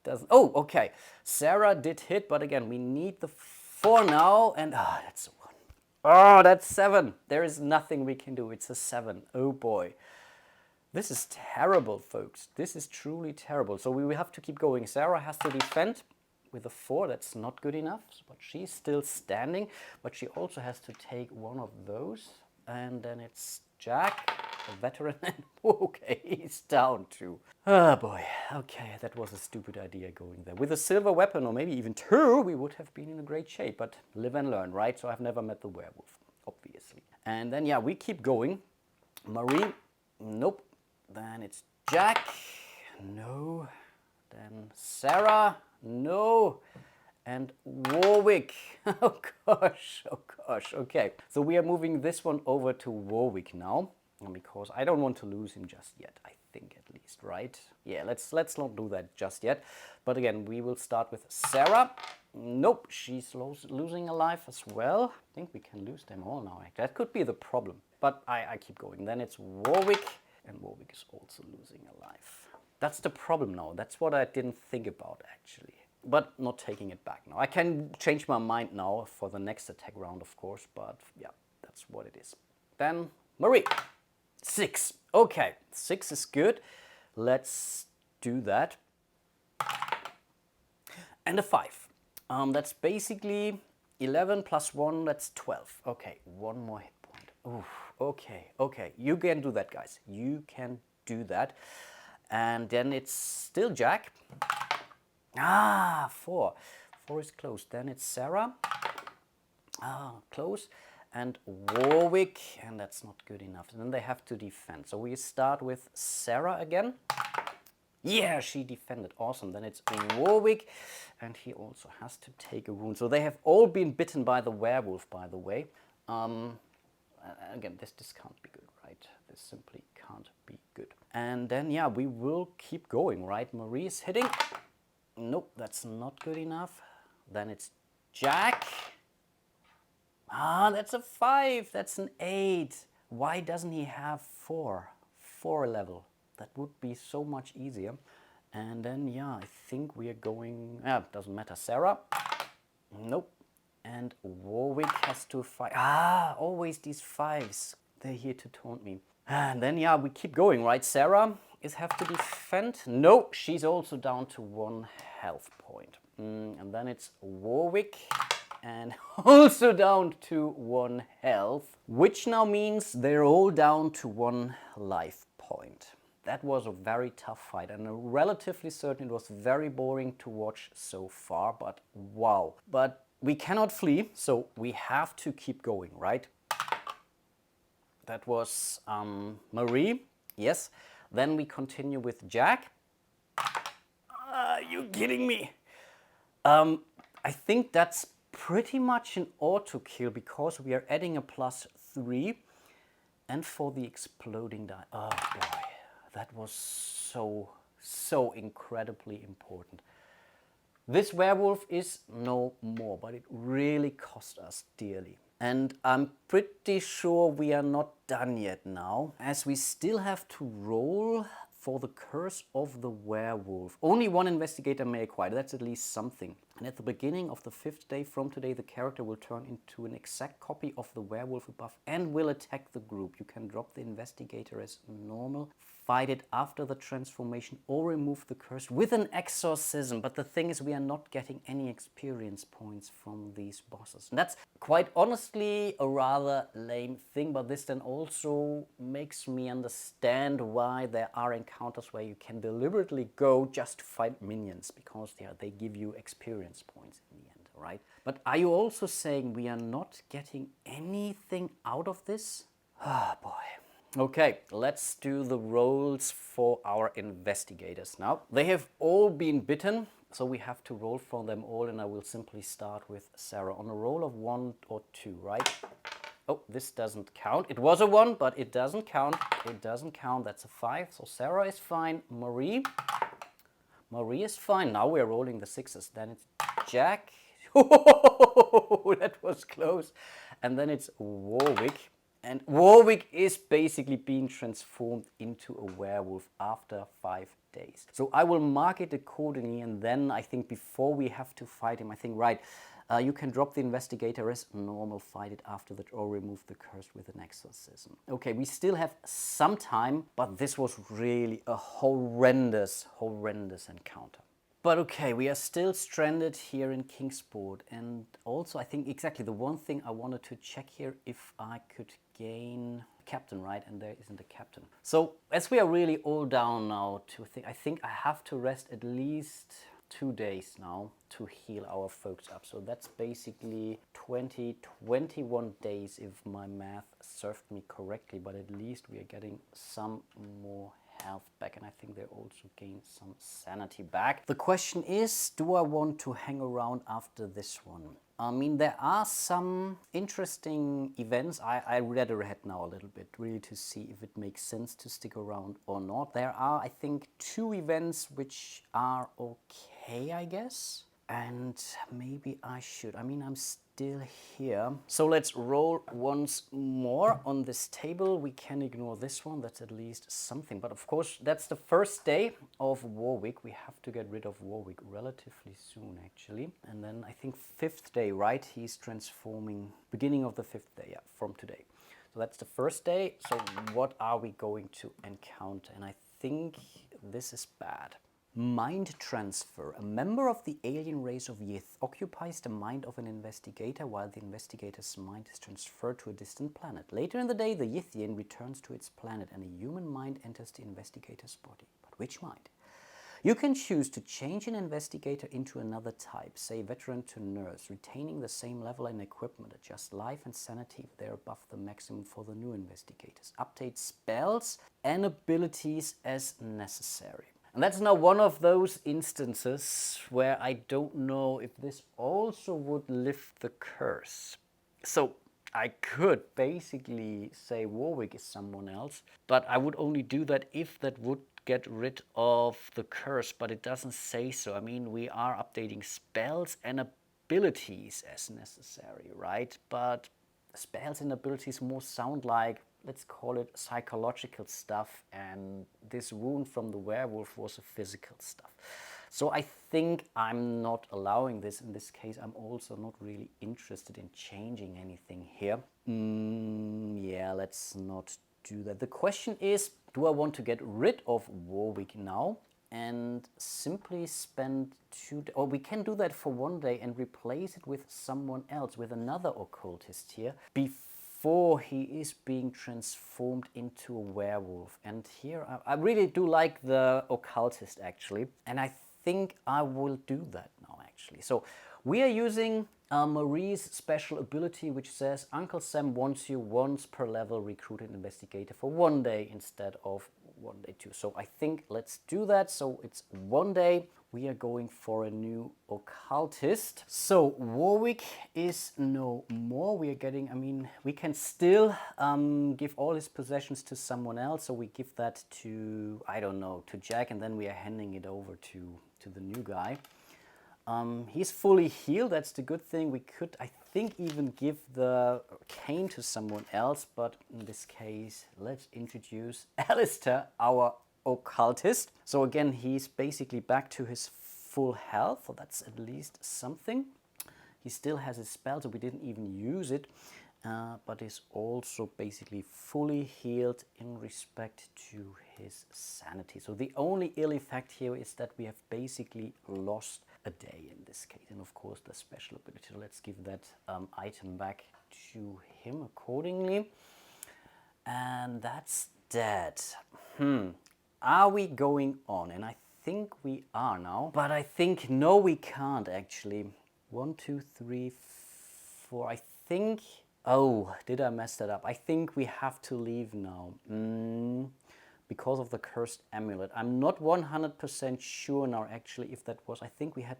doesn't. Oh, okay. Sarah did hit, but again, we need the 4 now. And that's a 1. Oh, that's 7. There is nothing we can do. It's a 7. Oh boy. This is terrible, folks. This is truly terrible. So we will have to keep going. Sarah has to defend with a 4. That's not good enough, but she's still standing. But she also has to take one of those. And then it's Jack, a veteran. Okay, he's down 2. Oh boy. Okay, that was a stupid idea going there. With a silver weapon, or maybe even 2, we would have been in a great shape. But live and learn, right? So I've never met the werewolf, obviously. And then, yeah, we keep going. Marie, nope. Then it's Jack, no. Then Sarah, no. And Warwick, oh gosh, okay. So we are moving this one over to Warwick now, because I don't want to lose him just yet, I think at least, right? Yeah, let's not do that just yet. But again, we will start with Sarah. Nope, she's losing a life as well. I think we can lose them all now. That could be the problem, but I keep going. Then it's Warwick. And Warwick is also losing a life. That's the problem now. That's what I didn't think about, actually. But not taking it back now. I can change my mind now for the next attack round, of course. But yeah, that's what it is. Then Marie. 6. Okay, 6 is good. Let's do that. And a 5. That's basically 11 plus 1, that's 12. Okay, one more hit point. Oof. Okay, you can do that, guys. You can do that. And then it's still Jack. 4. 4 is close. Then it's Sarah. Close. And Warwick. And that's not good enough. And then they have to defend. So we start with Sarah again. Yeah, she defended. Awesome. Then it's Warwick. And he also has to take a wound. So they have all been bitten by the werewolf, by the way. Again, this can't be good, right? This simply can't be good. And then, yeah, we will keep going, right? Marie is hitting. Nope, that's not good enough. Then it's Jack. That's a 5. That's an 8. Why doesn't he have 4? 4 level. That would be so much easier. And then, yeah, I think we are going... doesn't matter. Sarah. Nope. And Warwick has to fight. Always these 5s. They're here to taunt me. And then, yeah, we keep going, right? Sarah is have to defend. No, she's also down to 1 health point. And then it's Warwick. And also down to 1 health. Which now means they're all down to 1 life point. That was a very tough fight. And I'm relatively certain it was very boring to watch so far. But wow. But... we cannot flee, so we have to keep going, right? That was Marie, yes. Then we continue with Jack. Are you kidding me? I think that's pretty much an auto kill because we are adding a +3. And for the exploding die, oh boy, that was so incredibly important. This werewolf is no more, but it really cost us dearly. And I'm pretty sure we are not done yet now, as we still have to roll for the curse of the werewolf. Only 1 investigator may acquire, that's at least something. And at the beginning of the 5th day from today, the character will turn into an exact copy of the werewolf above and will attack the group. You can drop the investigator as normal, fight it after the transformation, or remove the curse with an exorcism. But the thing is, we are not getting any experience points from these bosses. And that's quite honestly a rather lame thing, but this then also makes me understand why there are encounters where you can deliberately go just to fight minions, because they give you experience points in the end, right? But are you also saying we are not getting anything out of this? Ah, boy. Okay, let's do the rolls for our investigators now. They have all been bitten, so we have to roll for them all, and I will simply start with Sarah on a roll of 1 or 2, right? Oh, this doesn't count. It was a 1, but it doesn't count. It doesn't count. That's a 5. So Sarah is fine. Marie is fine. Now we're rolling the 6s. Then it's Jack. Oh, that was close. And then it's Warwick. And Warwick is basically being transformed into a werewolf after 5 days. So I will mark it accordingly, and then I think before we have to fight him, I think, right, You can drop the investigator as normal, fight it after that, or remove the curse with an exorcism. Okay, we still have some time, but this was really a horrendous encounter. But okay, we are still stranded here in Kingsport, and also I think exactly the one thing I wanted to check here, if I could gain captain, right? And there isn't a captain. So as we are really all down now, I think I have to rest at least 2 days now to heal our folks up. So that's basically 21 days if my math served me correctly, but at least we are getting some more health back, and I think they also gain some sanity back. The question is, do I want to hang around after this one? I mean, there are some interesting events. I read ahead now a little bit, really to see if it makes sense to stick around or not. There are, I think, 2 events which are okay, I guess. And maybe I should. I mean, I'm still here. So let's roll once more on this table. We can ignore this one. That's at least something. But of course, that's the first day of Warwick. We have to get rid of Warwick relatively soon, actually. And then I think 5th day, right? He's transforming, beginning of the 5th day, yeah, from today. So that's the first day. So what are we going to encounter? And I think this is bad. Mind transfer. A member of the alien race of Yith occupies the mind of an investigator while the investigator's mind is transferred to a distant planet. Later in the day, the Yithian returns to its planet and a human mind enters the investigator's body. But which mind? You can choose to change an investigator into another type, say veteran to nurse, retaining the same level and equipment, adjust life and sanity if they're above the maximum for the new investigators, update spells and abilities as necessary. And that's now one of those instances where I don't know if this also would lift the curse. So I could basically say Warwick is someone else, but I would only do that if that would get rid of the curse, but it doesn't say so. I mean, we are updating spells and abilities as necessary, right? But spells and abilities more sound like, let's call it psychological stuff, and this wound from the werewolf was a physical stuff. So I think I'm not allowing this. In this case, I'm also not really interested in changing anything here. Yeah, let's not do that. The question is, do I want to get rid of Warwick now and simply spend 2 days, or we can do that for 1 day and replace it with someone else, with another occultist here, before he is being transformed into a werewolf. And here I really do like the occultist, actually, and I think I will do that now, actually. So we are using Marie's special ability, which says Uncle Sam wants you once per level recruit an investigator for 1 day instead of 1 day 2. So I think let's do that. So it's 1 day. We are going for a new occultist. So Warwick is no more. We are getting, I mean, we can still give all his possessions to someone else. So we give that to, I don't know, to Jack, and then we are handing it over to the new guy. He's fully healed, that's the good thing. We could, I think, even give the cane to someone else, but in this case, let's introduce Alistair, our occultist. So again, he's basically back to his full health, so that's at least something. He still has his spell, so we didn't even use it, but is also basically fully healed in respect to his sanity. So the only ill effect here is that we have basically lost a day in this case, and of course the special ability. So let's give that item back to him accordingly. And that's that. Are we going on? And I think we are now, but I think no, we can't actually. 1, 2, 3, 4. I think, oh, did I mess that up? I think we have to leave now. Because of the cursed amulet. I'm not 100% sure now actually if that was, I think we had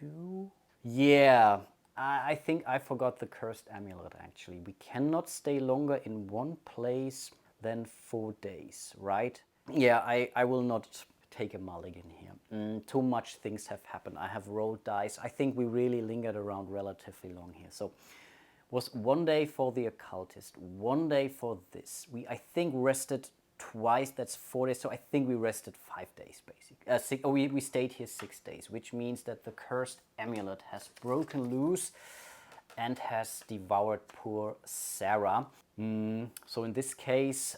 2. Yeah, I think I forgot the cursed amulet actually. We cannot stay longer in one place than 4 days, right? Yeah, I will not take a mulligan here. Too much things have happened. I have rolled dice. I think we really lingered around relatively long here. So was 1 day for the occultist, 1 day for this. We, I think, rested twice, that's 4 days. So I think we rested 5 days, basically. We stayed here 6 days, which means that the cursed amulet has broken loose and has devoured poor Sarah. So in this case,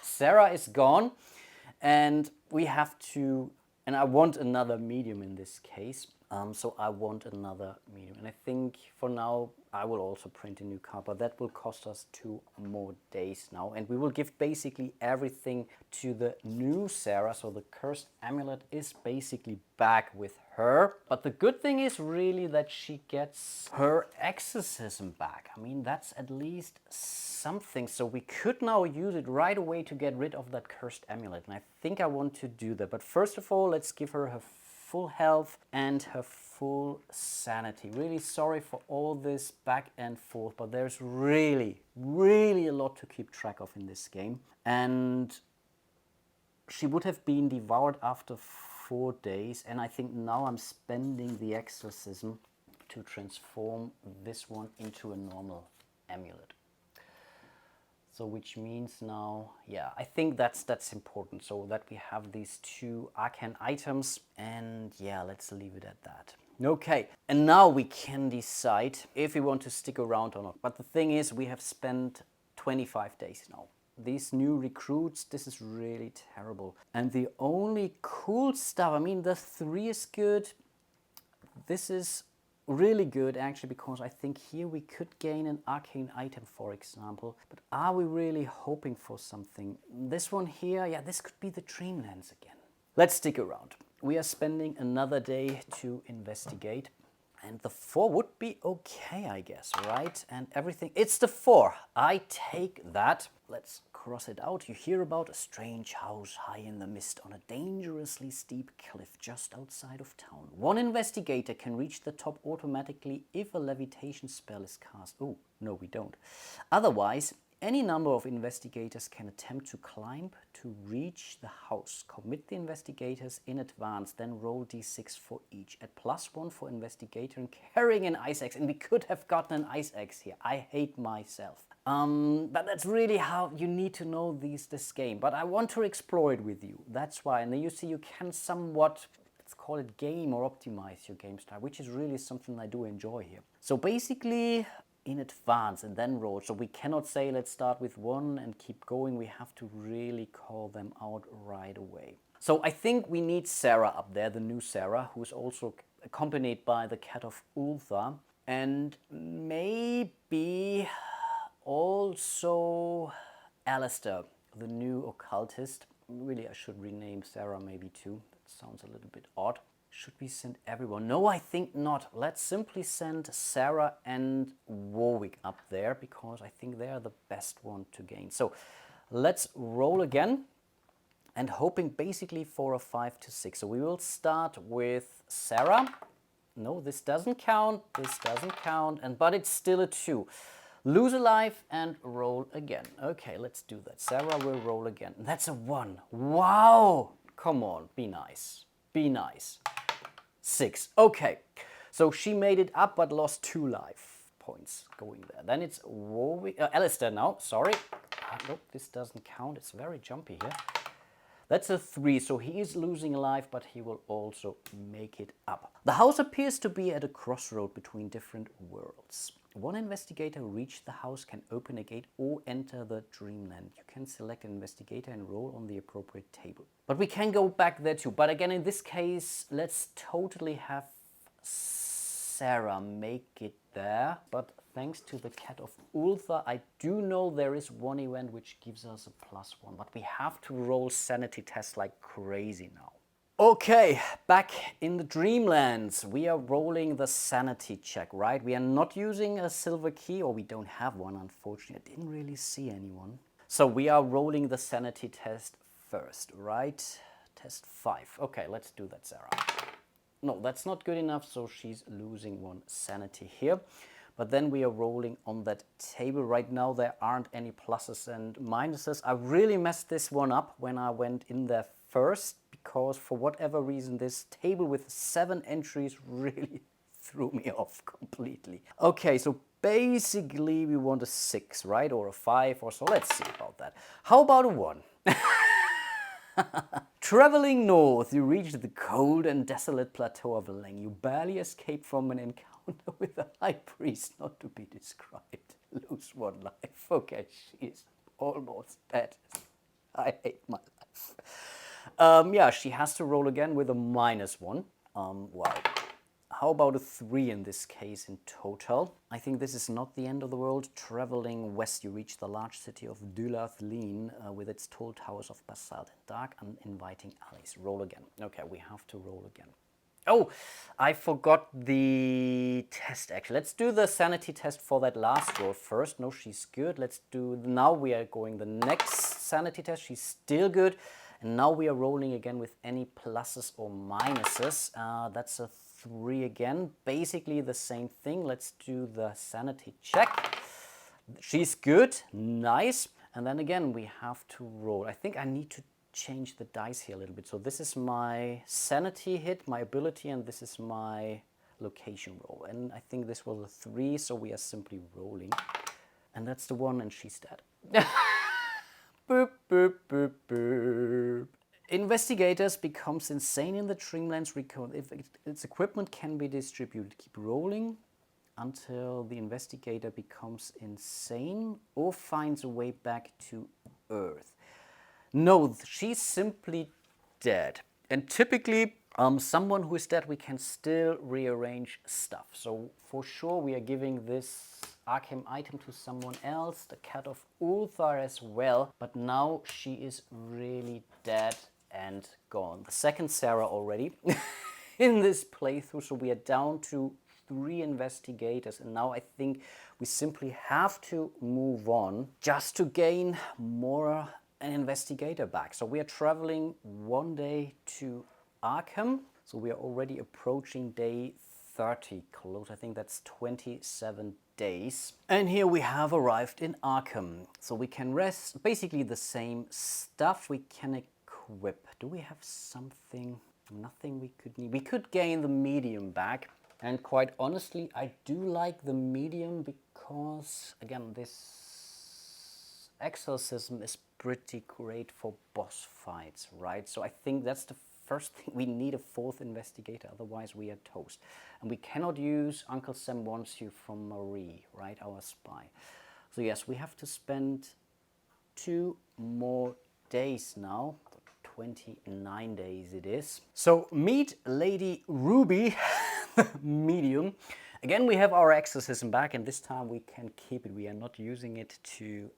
Sarah is gone, and we have to, and I want another medium in this case. So I want another medium, and I think for now I will also print a new card, but that will cost us 2 more days now, and we will give basically everything to the new Sarah. So the cursed amulet is basically back with her, but the good thing is really that she gets her exorcism back. I mean, that's at least something, so we could now use it right away to get rid of that cursed amulet, and I think I want to do that. But first of all, let's give her full health and her full sanity. Really sorry for all this back and forth, but there's really a lot to keep track of in this game. And she would have been devoured after 4 days, and I think now I'm spending the exorcism to transform this one into a normal amulet. So which means now, yeah, I think that's important, so that we have these 2 arcane items, and yeah, let's leave it at that. Okay, and now we can decide if we want to stick around or not. But the thing is, we have spent 25 days now. These new recruits, this is really terrible. And the only cool stuff, I mean, the 3 is good. This is really good actually, because I think here we could gain an arcane item, for example. But are we really hoping for something? This one here, yeah, this could be the Dreamlands again. Let's stick around. We are spending another day to investigate, and the 4 would be okay, I guess, right? And everything, it's the 4. I take that. Let's cross it out. You hear about a strange house high in the mist on a dangerously steep cliff just outside of town. 1 investigator can reach the top automatically if a levitation spell is cast. Oh, no, we don't. Otherwise, any number of investigators can attempt to climb to reach the house. Commit the investigators in advance, then roll d6 for each. At +1 for investigator and carrying an ice axe. And we could have gotten an ice axe here. I hate myself. But that's really how you need to know this game. But I want to explore it with you. That's why. And then you see you can somewhat, let's call it game or optimize your game style, which is really something I do enjoy here. So basically, in advance and then roll. So we cannot say let's start with 1 and keep going. We have to really call them out right away. So I think we need Sarah up there, the new Sarah, who is also accompanied by the cat of Ultha, and maybe also Alistair, the new occultist. Really, I should rename Sarah maybe too. That sounds a little bit odd. Should we send everyone? No, I think not. Let's simply send Sarah and Warwick up there, because I think they are the best one to gain. So let's roll again, and hoping basically for a 5 to 6. So we will start with Sarah. No, this doesn't count. This doesn't count. But it's still a 2. Lose a life and roll again. Okay, let's do that. Sarah will roll again. That's a 1. Wow! Come on, be nice. Be nice. 6. Okay, so she made it up but lost 2 life points going there. Then it's Warwick, Alistair now, sorry. Nope, this doesn't count. It's very jumpy here. That's a 3, so he is losing a life, but he will also make it up. The house appears to be at a crossroad between different worlds. 1 investigator who reached the house can open a gate or enter the Dreamland. You can select an investigator and roll on the appropriate table. But we can go back there too. But again, in this case, let's totally have Sarah make it there. But thanks to the cat of Ultha, I do know there is 1 event which gives us a +1. But we have to roll sanity tests like crazy now. Okay, back in the Dreamlands, we are rolling the sanity check, right? We are not using a silver key, or we don't have one, unfortunately. I didn't really see anyone. So we are rolling the sanity test first, right? Test 5. Okay, let's do that, Sarah. No, that's not good enough, so she's losing 1 sanity here. But then we are rolling on that table. Right now, there aren't any pluses and minuses. I really messed this one up when I went in there first, because for whatever reason this table with 7 entries really threw me off completely. Okay, so basically we want a 6, right? Or a 5 or so. Let's see about that. How about a 1? Traveling north, you reach the cold and desolate plateau of Leng. You barely escape from an encounter with a high priest, not to be described. Lose 1 life. Okay, she is almost dead. I hate my life. Yeah, she has to roll again with a -1. Wow. How about a 3 in this case in total? I think this is not the end of the world. Traveling west, you reach the large city of Dulath-Lean with its tall towers of basalt and dark, uninviting alleys. Roll again. Okay, we have to roll again. Oh, I forgot the test actually. Let's do the sanity test for that last roll first. No, she's good. Let's do, now we are going the next sanity test. She's still good. And now we are rolling again with any pluses or minuses. That's a 3 again. Basically the same thing. Let's do the sanity check. She's good. Nice. And then again, we have to roll. I think I need to change the dice here a little bit. So this is my sanity hit, my ability, and this is my location roll. And I think this was a 3, so we are simply rolling. And that's the 1, and she's dead. Boop, boop, boop, boop. Investigators becomes insane in the Dreamlands recon. If its equipment can be distributed, keep rolling until the investigator becomes insane or finds a way back to Earth. No, she's simply dead. And typically, someone who is dead, we can still rearrange stuff. So for sure, we are giving this Arkham item to someone else, the Cat of Ulthar as well. But now she is really dead and gone. The second Sarah already in this playthrough. So we are down to 3 investigators. And now I think we simply have to move on just to gain more an investigator back. So we are traveling 1 day to Arkham. So we are already approaching day 30 close. I think that's 27 days. And here we have arrived in Arkham. So we can rest basically the same stuff we can equip. Do we have something? Nothing we could need. We could gain the medium back. And quite honestly, I do like the medium because, again, this exorcism is pretty great for boss fights, right? So I think that's the first thing. We need a 4th investigator, otherwise we are toast. And we cannot use Uncle Sam wants you from Marie, right? Our spy. So yes, we have to spend 2 more days now. 29 days it is. So meet Lady Ruby, medium. Again, we have our exorcism back, and this time we can keep it. We are not using it to,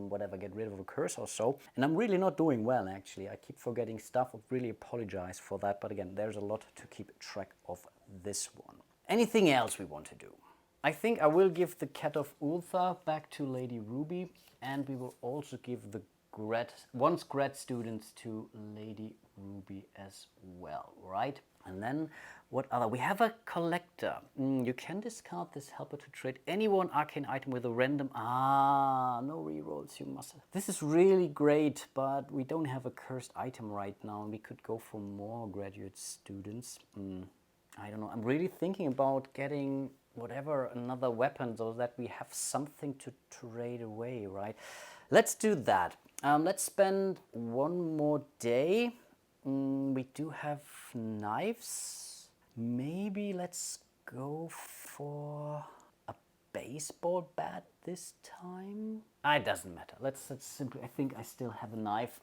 whatever, get rid of a curse or so. And I'm really not doing well, actually. I keep forgetting stuff. I really apologize for that. But again, there's a lot to keep track of this one. Anything else we want to do? I think I will give the Cat of Ulthar back to Lady Ruby, and we will also give the grad students to Lady Ruby as well, right? And then what other? We have a collector. You can discard this helper to trade any one arcane item with a random. No rerolls. You must. This is really great, but we don't have a cursed item right now, and we could go for more graduate students. I don't know. I'm really thinking about getting whatever another weapon so that we have something to trade away, right? Let's do that. Let's spend 1 more day. We do have knives. Maybe let's go for a baseball bat this time. It doesn't matter. Let's simply, I think I still have a knife.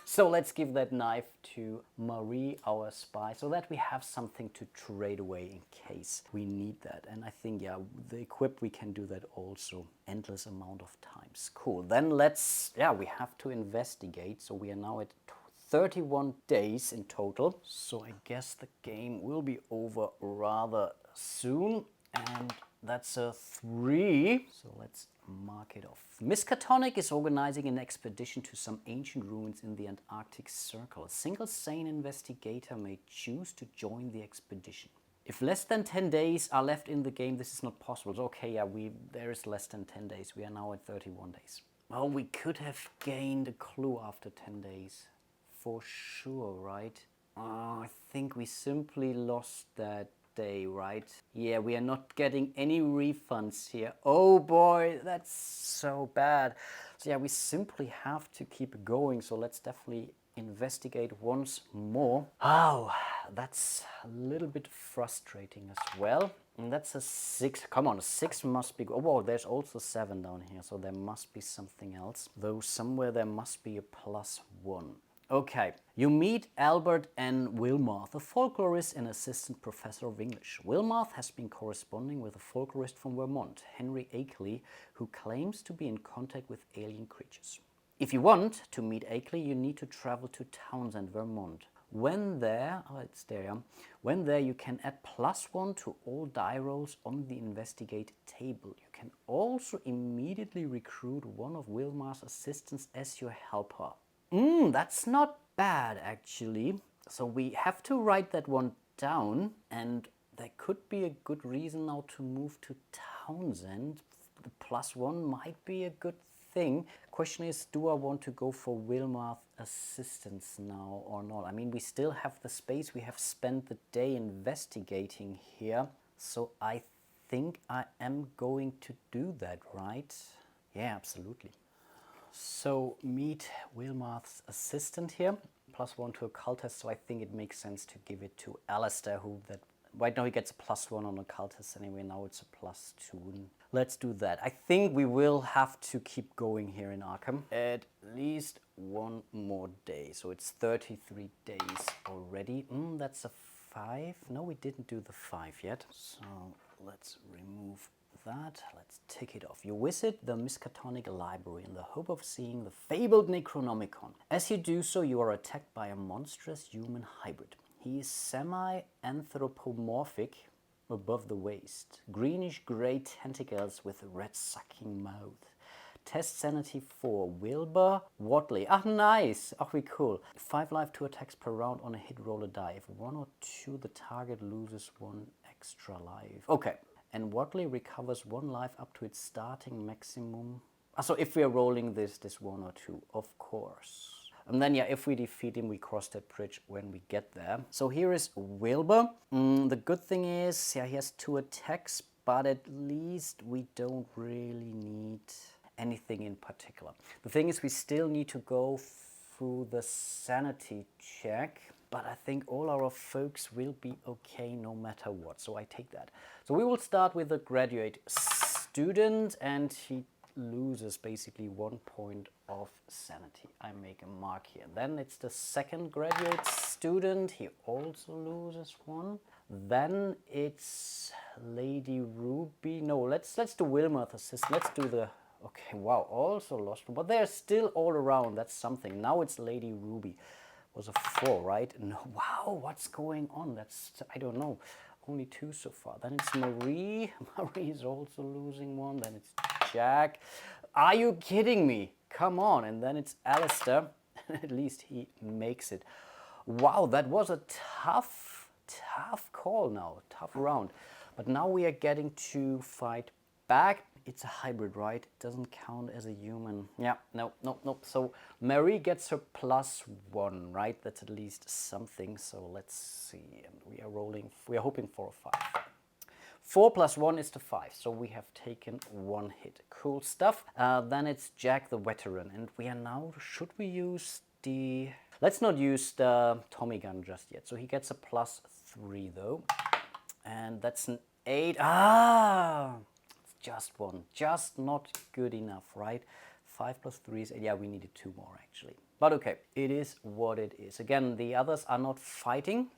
So let's give that knife to Marie, our spy, so that we have something to trade away in case we need that. And I think, yeah, the equip, we can do that also endless amount of times. Cool. Then let's, yeah, we have to investigate. So we are now at 31 days in total. So I guess the game will be over rather soon. And that's a 3. So let's mark it off. Miskatonic is organizing an expedition to some ancient ruins in the Antarctic Circle. A single sane investigator may choose to join the expedition. If less than 10 days are left in the game, this is not possible. So, okay, yeah, there is less than 10 days. We are now at 31 days. Well, we could have gained a clue after 10 days. For sure, right? I think we simply lost that day, right? Yeah, we are not getting any refunds here. Oh boy, that's so bad. So yeah, we simply have to keep going. So let's definitely investigate once more. Oh, that's a little bit frustrating as well. And that's a 6. Come on, a 6 must be... Oh, wow, there's also 7 down here. So there must be something else. Though somewhere there must be a +1. Okay, you meet Albert N. Wilmarth, a folklorist and assistant professor of English. Wilmarth has been corresponding with a folklorist from Vermont, Henry Akeley, who claims to be in contact with alien creatures. If you want to meet Akeley, you need to travel to Townsend, Vermont. When there, When there, you can add +1 to all die rolls on the investigate table. You can also immediately recruit one of Wilmarth's assistants as your helper. That's not bad, actually. So we have to write that one down, and there could be a good reason now to move to Townsend. The +1 might be a good thing. Question is, do I want to go for Wilmarth assistance now or not? I mean, we still have the space. We have spent the day investigating here. So I think I am going to do that, right? Yeah, absolutely. So meet Wilmarth's assistant here, +1 to occultist, so I think it makes sense to give it to Alistair, who that right now he gets a +1 on occultist anyway, now it's a +2. Let's do that. I think we will have to keep going here in Arkham. At least one more day, so it's 33 days already. That's a 5. No, we didn't do the 5 yet, so let's remove that. Let's take it off. You visit the Miskatonic Library in the hope of seeing the fabled Necronomicon. As you do so, you are attacked by a monstrous human hybrid. He is semi-anthropomorphic above the waist, greenish-grey tentacles with a red-sucking mouth. Test Sanity 4, Wilbur Watley. Ah, nice! Oh, we cool. 5 life, 2 attacks per round on a hit, roll a die. If 1 or 2, the target loses 1 extra life. Okay. And Watley recovers 1 life up to its starting maximum. So if we are rolling this 1 or 2, of course. And then, yeah, if we defeat him, we cross that bridge when we get there. So here is Wilbur. The good thing is, yeah, he has 2 attacks, but at least we don't really need anything in particular. The thing is, we still need to go through the sanity check. But I think all our folks will be okay no matter what, so I take that. So we will start with a graduate student, and he loses basically 1 point of sanity. I make a mark here. Then it's the second graduate student. He also loses 1. Then it's Lady Ruby. No, let's do Wilmarth assist. Let's do the... Okay, wow, also lost 1. But they're still all around. That's something. Now it's Lady Ruby. Was a 4, right? No, wow, what's going on? That's, I don't know, only 2 so far. Then it's Marie. Marie is also losing 1. Then it's Jack. Are you kidding me? Come on. And then it's Alistair. At least he makes it. Wow, that was a tough call now, tough round. But now we are getting to fight back. It's a hybrid, right? It doesn't count as a human. Yeah, no. So Mary gets her +1, right? That's at least something. So let's see. And we are rolling. We are hoping for a 5. 4 + 1 is to 5. So we have taken 1 hit. Cool stuff. Then it's Jack the veteran. And we are now, should we use the... Let's not use the Tommy gun just yet. So he gets a +3 though. And that's an 8. Ah! Just 1, just not good enough, right? 5 + 3 is 8. Yeah, we needed 2 more actually. But okay, it is what it is. Again, the others are not fighting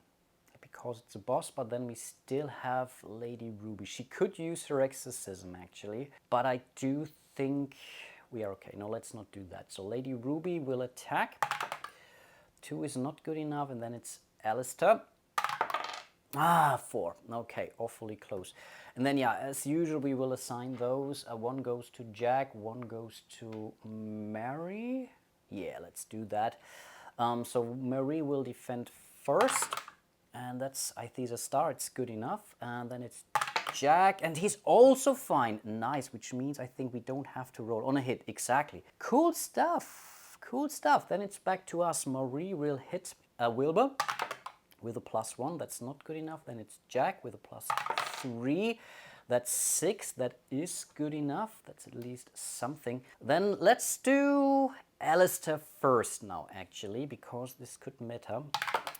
because it's a boss, but then we still have Lady Ruby. She could use her exorcism actually, but I do think we are okay. No, let's not do that. So Lady Ruby will attack. 2 is not good enough, and then it's Alistair. Ah, 4. Okay, awfully close. And then, yeah, as usual, we will assign those. 1 goes to Jack, 1 goes to Mary. Yeah, let's do that. So Mary will defend first. And that's, I think, a star. It's good enough. And then it's Jack. And he's also fine. Nice, which means I think we don't have to roll on a hit. Exactly. Cool stuff. Cool stuff. Then it's back to us. Marie will hit Wilbur. with a +1. That's not good enough. Then it's Jack with a +3. That's 6. That is good enough. That's at least something. Then let's do Alistair first now, actually, because this could matter.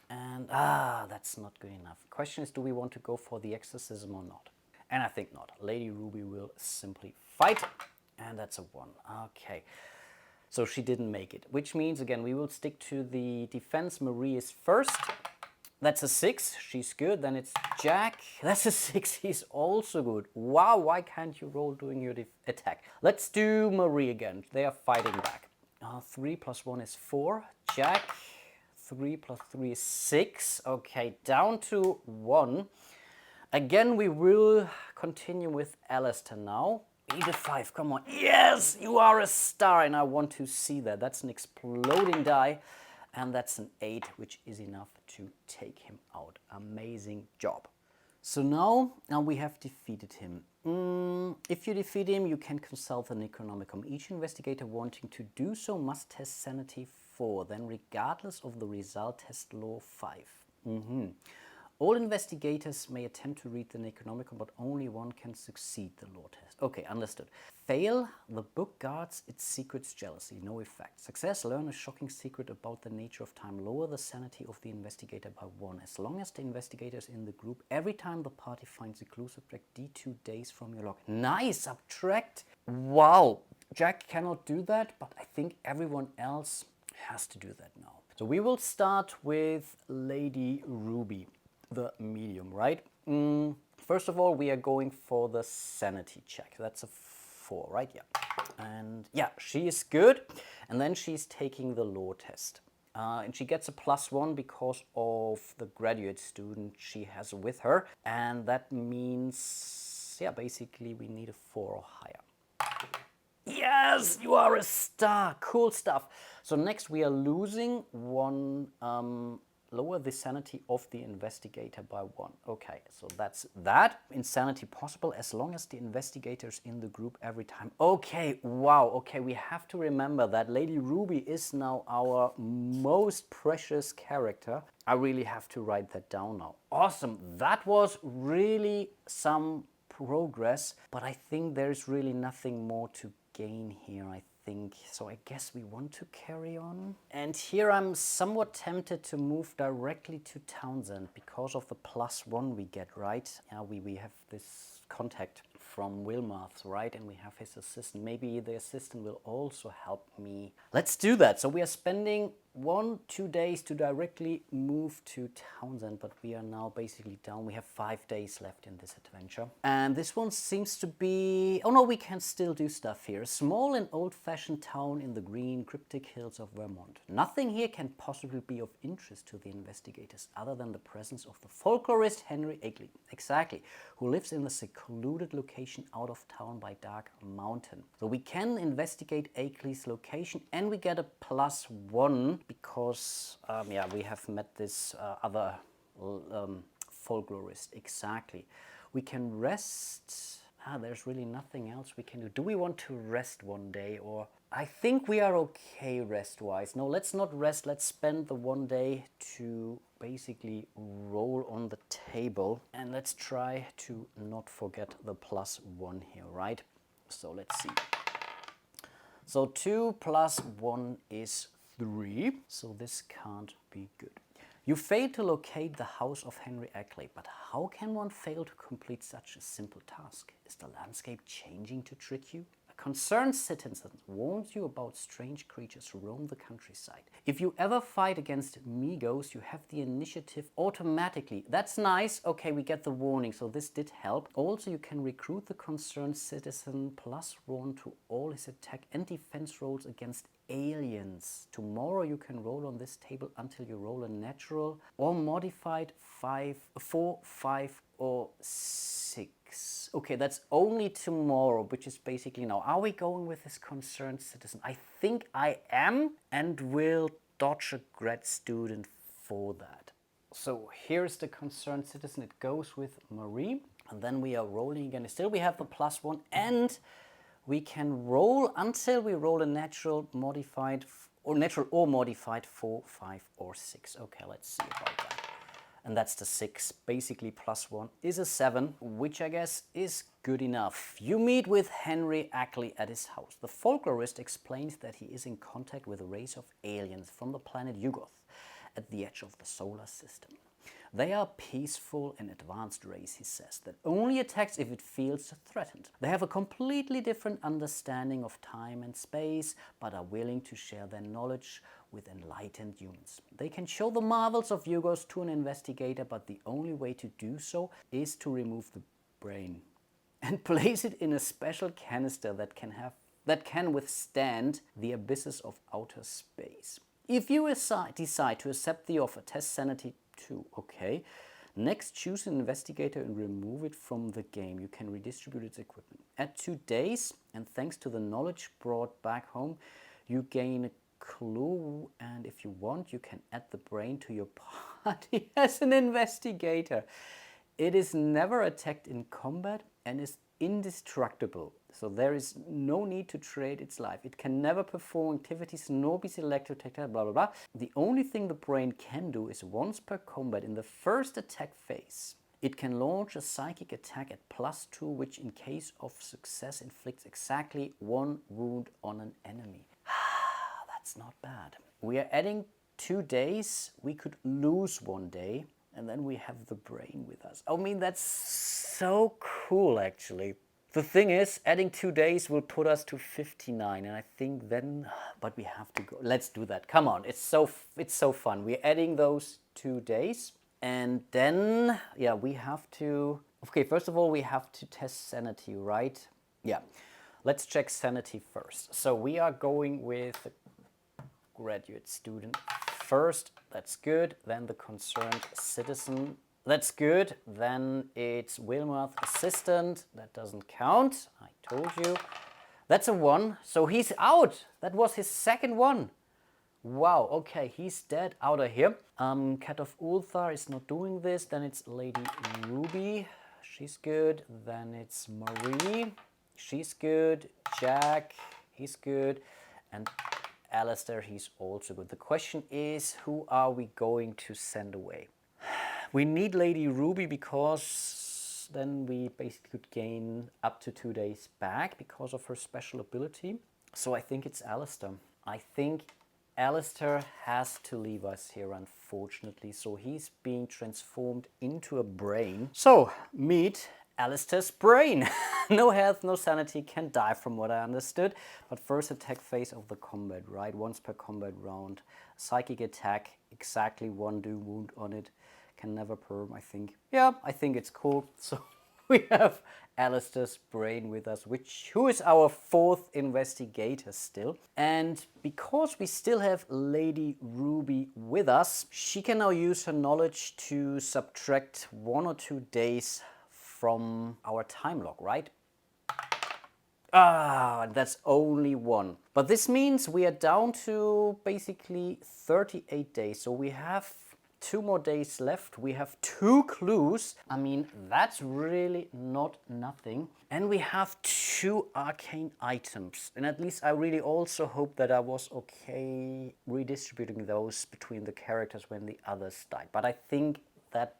And that's not good enough. Question is, do we want to go for the exorcism or not? And I think not. Lady Ruby will simply fight. And that's a 1. Okay. So she didn't make it, which means, again, we will stick to the defense. Marie is first. That's a 6. She's good. Then it's Jack. That's a 6. He's also good. Wow, why can't you roll during your attack? Let's do Marie again. They are fighting back. 3 + 1 is 4. Jack. 3 + 3 is 6. Okay, down to 1. Again, we will continue with Alistair now. 8 come on. Yes, you are a star, and I want to see that. That's an exploding die, and that's an 8, which is enough to take him out. Amazing job. So now we have defeated him. If you defeat him, you can consult the Necronomicon. Each investigator wanting to do so must test Sanity 4, then regardless of the result, test Law 5. All investigators may attempt to read the Necronomicon, but only one can succeed the law test. Okay, understood. Fail, the book guards its secrets jealously, no effect. Success, learn a shocking secret about the nature of time. Lower the sanity of the investigator by 1. As long as the investigator is in the group, every time the party finds a clue, subtract D2 days from your log. Nice, subtract. Wow, Jack cannot do that, but I think everyone else has to do that now. So we will start with Lady Ruby, the medium, right? First of all, we are going for the sanity check. That's a 4, right? Yeah. And yeah, she is good. And then she's taking the law test. And she gets a +1 because of the graduate student she has with her. And that means, yeah, basically we need a 4 or higher. Yes, you are a star. Cool stuff. So next we are losing 1. Lower the sanity of the investigator by 1. Okay, so that's that. Insanity possible as long as the investigator's in the group every time. Okay, wow. Okay, we have to remember that Lady Ruby is now our most precious character. I really have to write that down now. Awesome. That was really some progress, but I think there's really nothing more to gain here, I think. So I guess we want to carry on. And here I'm somewhat tempted to move directly to Townsend because of the +1 we get, right? Yeah, we have this contact from Wilmarth, right? And we have his assistant. Maybe the assistant will also help me. Let's do that. So we are spending 1-2 days to directly move to Townsend, but we are now basically down. We have 5 days left in this adventure. And this one seems to be... Oh no, we can still do stuff here. A small and old-fashioned town in the green, cryptic hills of Vermont. Nothing here can possibly be of interest to the investigators other than the presence of the folklorist Henry Akeley. Exactly. Who lives in a secluded location out of town by Dark Mountain. So we can investigate Akeley's location and we get a +1 because, yeah, we have met this other folklorist. Exactly. We can rest. There's really nothing else we can do. Do we want to rest one day, or... I think we are okay rest-wise. No, let's not rest. Let's spend the 1 day to basically roll on the table. And let's try to not forget the +1 here, right? So let's see. So 2 + 1 is 3. So this can't be good. You failed to locate the house of Henry Akeley, but how can one fail to complete such a simple task? Is the landscape changing to trick you? A concerned citizen warns you about strange creatures who roam the countryside. If you ever fight against Migos, you have the initiative automatically. That's nice. Okay, we get the warning, so this did help. Also, you can recruit the concerned citizen +1 to all his attack and defense rolls against aliens. Tomorrow you can roll on this table until you roll a natural or modified 4, 5 or 6. Okay, that's only tomorrow, which is basically now. Are we going with this concerned citizen? I think I am, and will dodge a grad student for that. So here's the concerned citizen. It goes with Marie, and then we are rolling again. Still we have the +1, and we can roll until we roll a natural, modified, or natural or modified 4, 5 or 6. Okay, let's see about that. and that's the 6. Basically +1 is a 7, which I guess is good enough. You meet with Henry Ackley at his house. The folklorist explains that he is in contact with a race of aliens from the planet Yugoth at the edge of the solar system. They are a peaceful and advanced race, he says, that only attacks if it feels threatened. They have a completely different understanding of time and space, but are willing to share their knowledge with enlightened humans. They can show the marvels of Yugos to an investigator, but the only way to do so is to remove the brain and place it in a special canister that can withstand the abysses of outer space. If you decide to accept the offer, test Sanity 2, okay. Next, choose an investigator and remove it from the game. You can redistribute its equipment. At 2 days, and thanks to the knowledge brought back home, you gain a clue, and if you want, you can add the brain to your party as an investigator. It is never attacked in combat and is indestructible, so there is no need to trade its life. It can never perform activities nor be selected, blah blah blah. The only thing the brain can do is once per combat in the first attack phase, it can launch a psychic attack at +2, which in case of success inflicts exactly 1 wound on an enemy. That's not bad. We are adding 2 days. We could lose 1 day, and then we have the brain with us. I mean, that's so cool, actually. The thing is, adding 2 days will put us to 59, and I think then, but we have to go. Let's do that. Come on, it's so fun. We're adding those 2 days, and then, yeah, we have to, okay, first of all, we have to test sanity, right? Yeah, let's check sanity first. So we are going with the graduate student first, that's good. Then the concerned citizen, that's good. Then it's Wilmarth assistant, that doesn't count, I told you. That's a 1, so he's out. That was his second one. Wow, okay, he's dead, out of here. Cat of Ulthar is not doing this. Then it's Lady Ruby, she's good. Then it's Marie, she's good. Jack, he's good. And Alistair, he's also good. The question is, who are we going to send away? We need Lady Ruby because then we basically could gain up to 2 days back because of her special ability. So I think it's Alistair. I think Alistair has to leave us here, unfortunately. So he's being transformed into a brain. So meet Alistair's brain. No health, no sanity, can die from what I understood. But first attack phase of the combat, right? Once per combat round. Psychic attack, exactly 1 doom wound on it. Can never perm, I think. Yeah, I think it's cool. So we have Alistair's brain with us, who is our 4th investigator still. And because we still have Lady Ruby with us, she can now use her knowledge to subtract 1 or 2 days from our time log, right? That's only 1. But this means we are down to basically 38 days. So we have 2 more days left. We have 2 clues. I mean, that's really not nothing. And we have 2 arcane items. And at least I really also hope that I was okay redistributing those between the characters when the others died. But I think that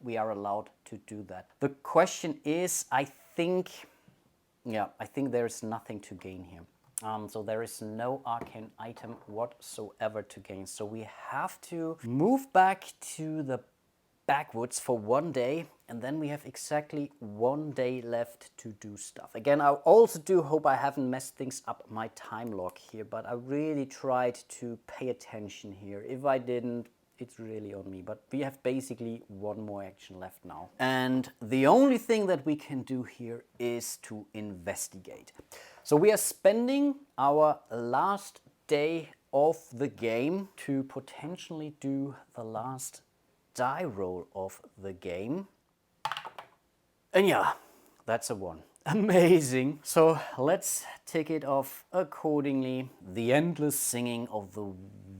we are allowed to do that. The question is, I think there is nothing to gain here. So there is no arcane item whatsoever to gain. So we have to move back to the backwoods for 1 day, and then we have exactly 1 day left to do stuff. Again, I also do hope I haven't messed things up my time log here, but I really tried to pay attention here. If I didn't, it's really on me. But we have basically 1 more action left now. And the only thing that we can do here is to investigate. So we are spending our last day of the game to potentially do the last die roll of the game. And yeah, that's a 1. Amazing. So let's tick it off accordingly. The endless singing of the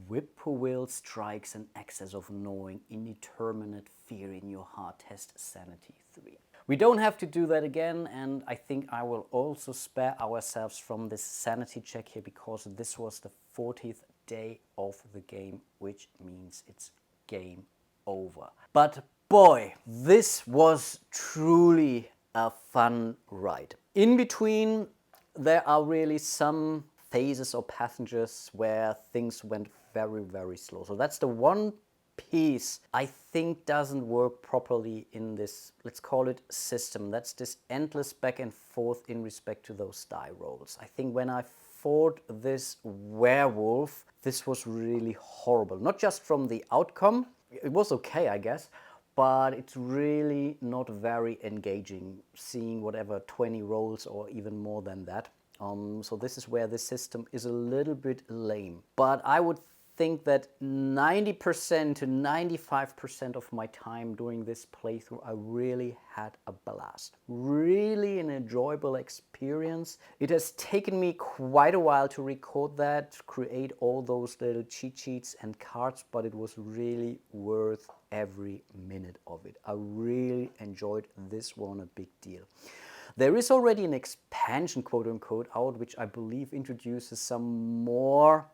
whippoorwill strikes an excess of gnawing, indeterminate fear in your heart. Test Sanity 3. We don't have to do that again, and I think I will also spare ourselves from this sanity check here because this was the 40th day of the game, which means it's game over. But boy, this was truly a fun ride. In between, there are really some phases or passages where things went very, very slow. So that's the one piece I think doesn't work properly in this, let's call it, system. That's this endless back and forth in respect to those die rolls. I think when I fought this werewolf, this was really horrible. Not just from the outcome, it was okay, I guess, but it's really not very engaging, seeing whatever 20 rolls or even more than that. So this is where the system is a little bit lame. But I would think that 90% to 95% of my time during this playthrough, I really had a blast. Really an enjoyable experience. It has taken me quite a while to record that, to create all those little cheat sheets and cards, but it was really worth every minute of it. I really enjoyed this one a big deal. There is already an expansion, quote unquote, out, which I believe introduces some more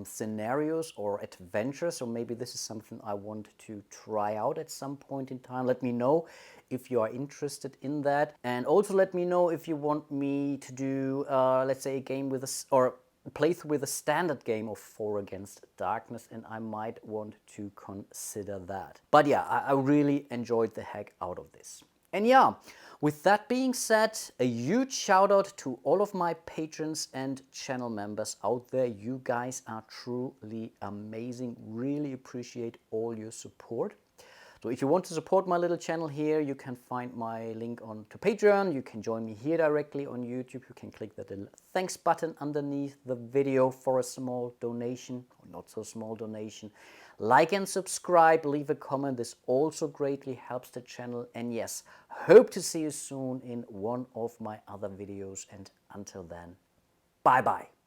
scenarios or adventures, so maybe this is something I want to try out at some point in time. Let me know if you are interested in that, and also let me know if you want me to do, let's say, a game with or playthrough with a standard game of 4 Against Darkness, and I might want to consider that. But yeah, I really enjoyed the heck out of this. And yeah, with that being said, a huge shout out to all of my patrons and channel members out there. You guys are truly amazing. Really appreciate all your support. So if you want to support my little channel here, you can find my link on to Patreon. You can join me here directly on YouTube. You can click that little thanks button underneath the video for a small donation, or not so small donation. Like and subscribe, leave a comment. This also greatly helps the channel. And yes, hope to see you soon in one of my other videos. And until then, bye bye.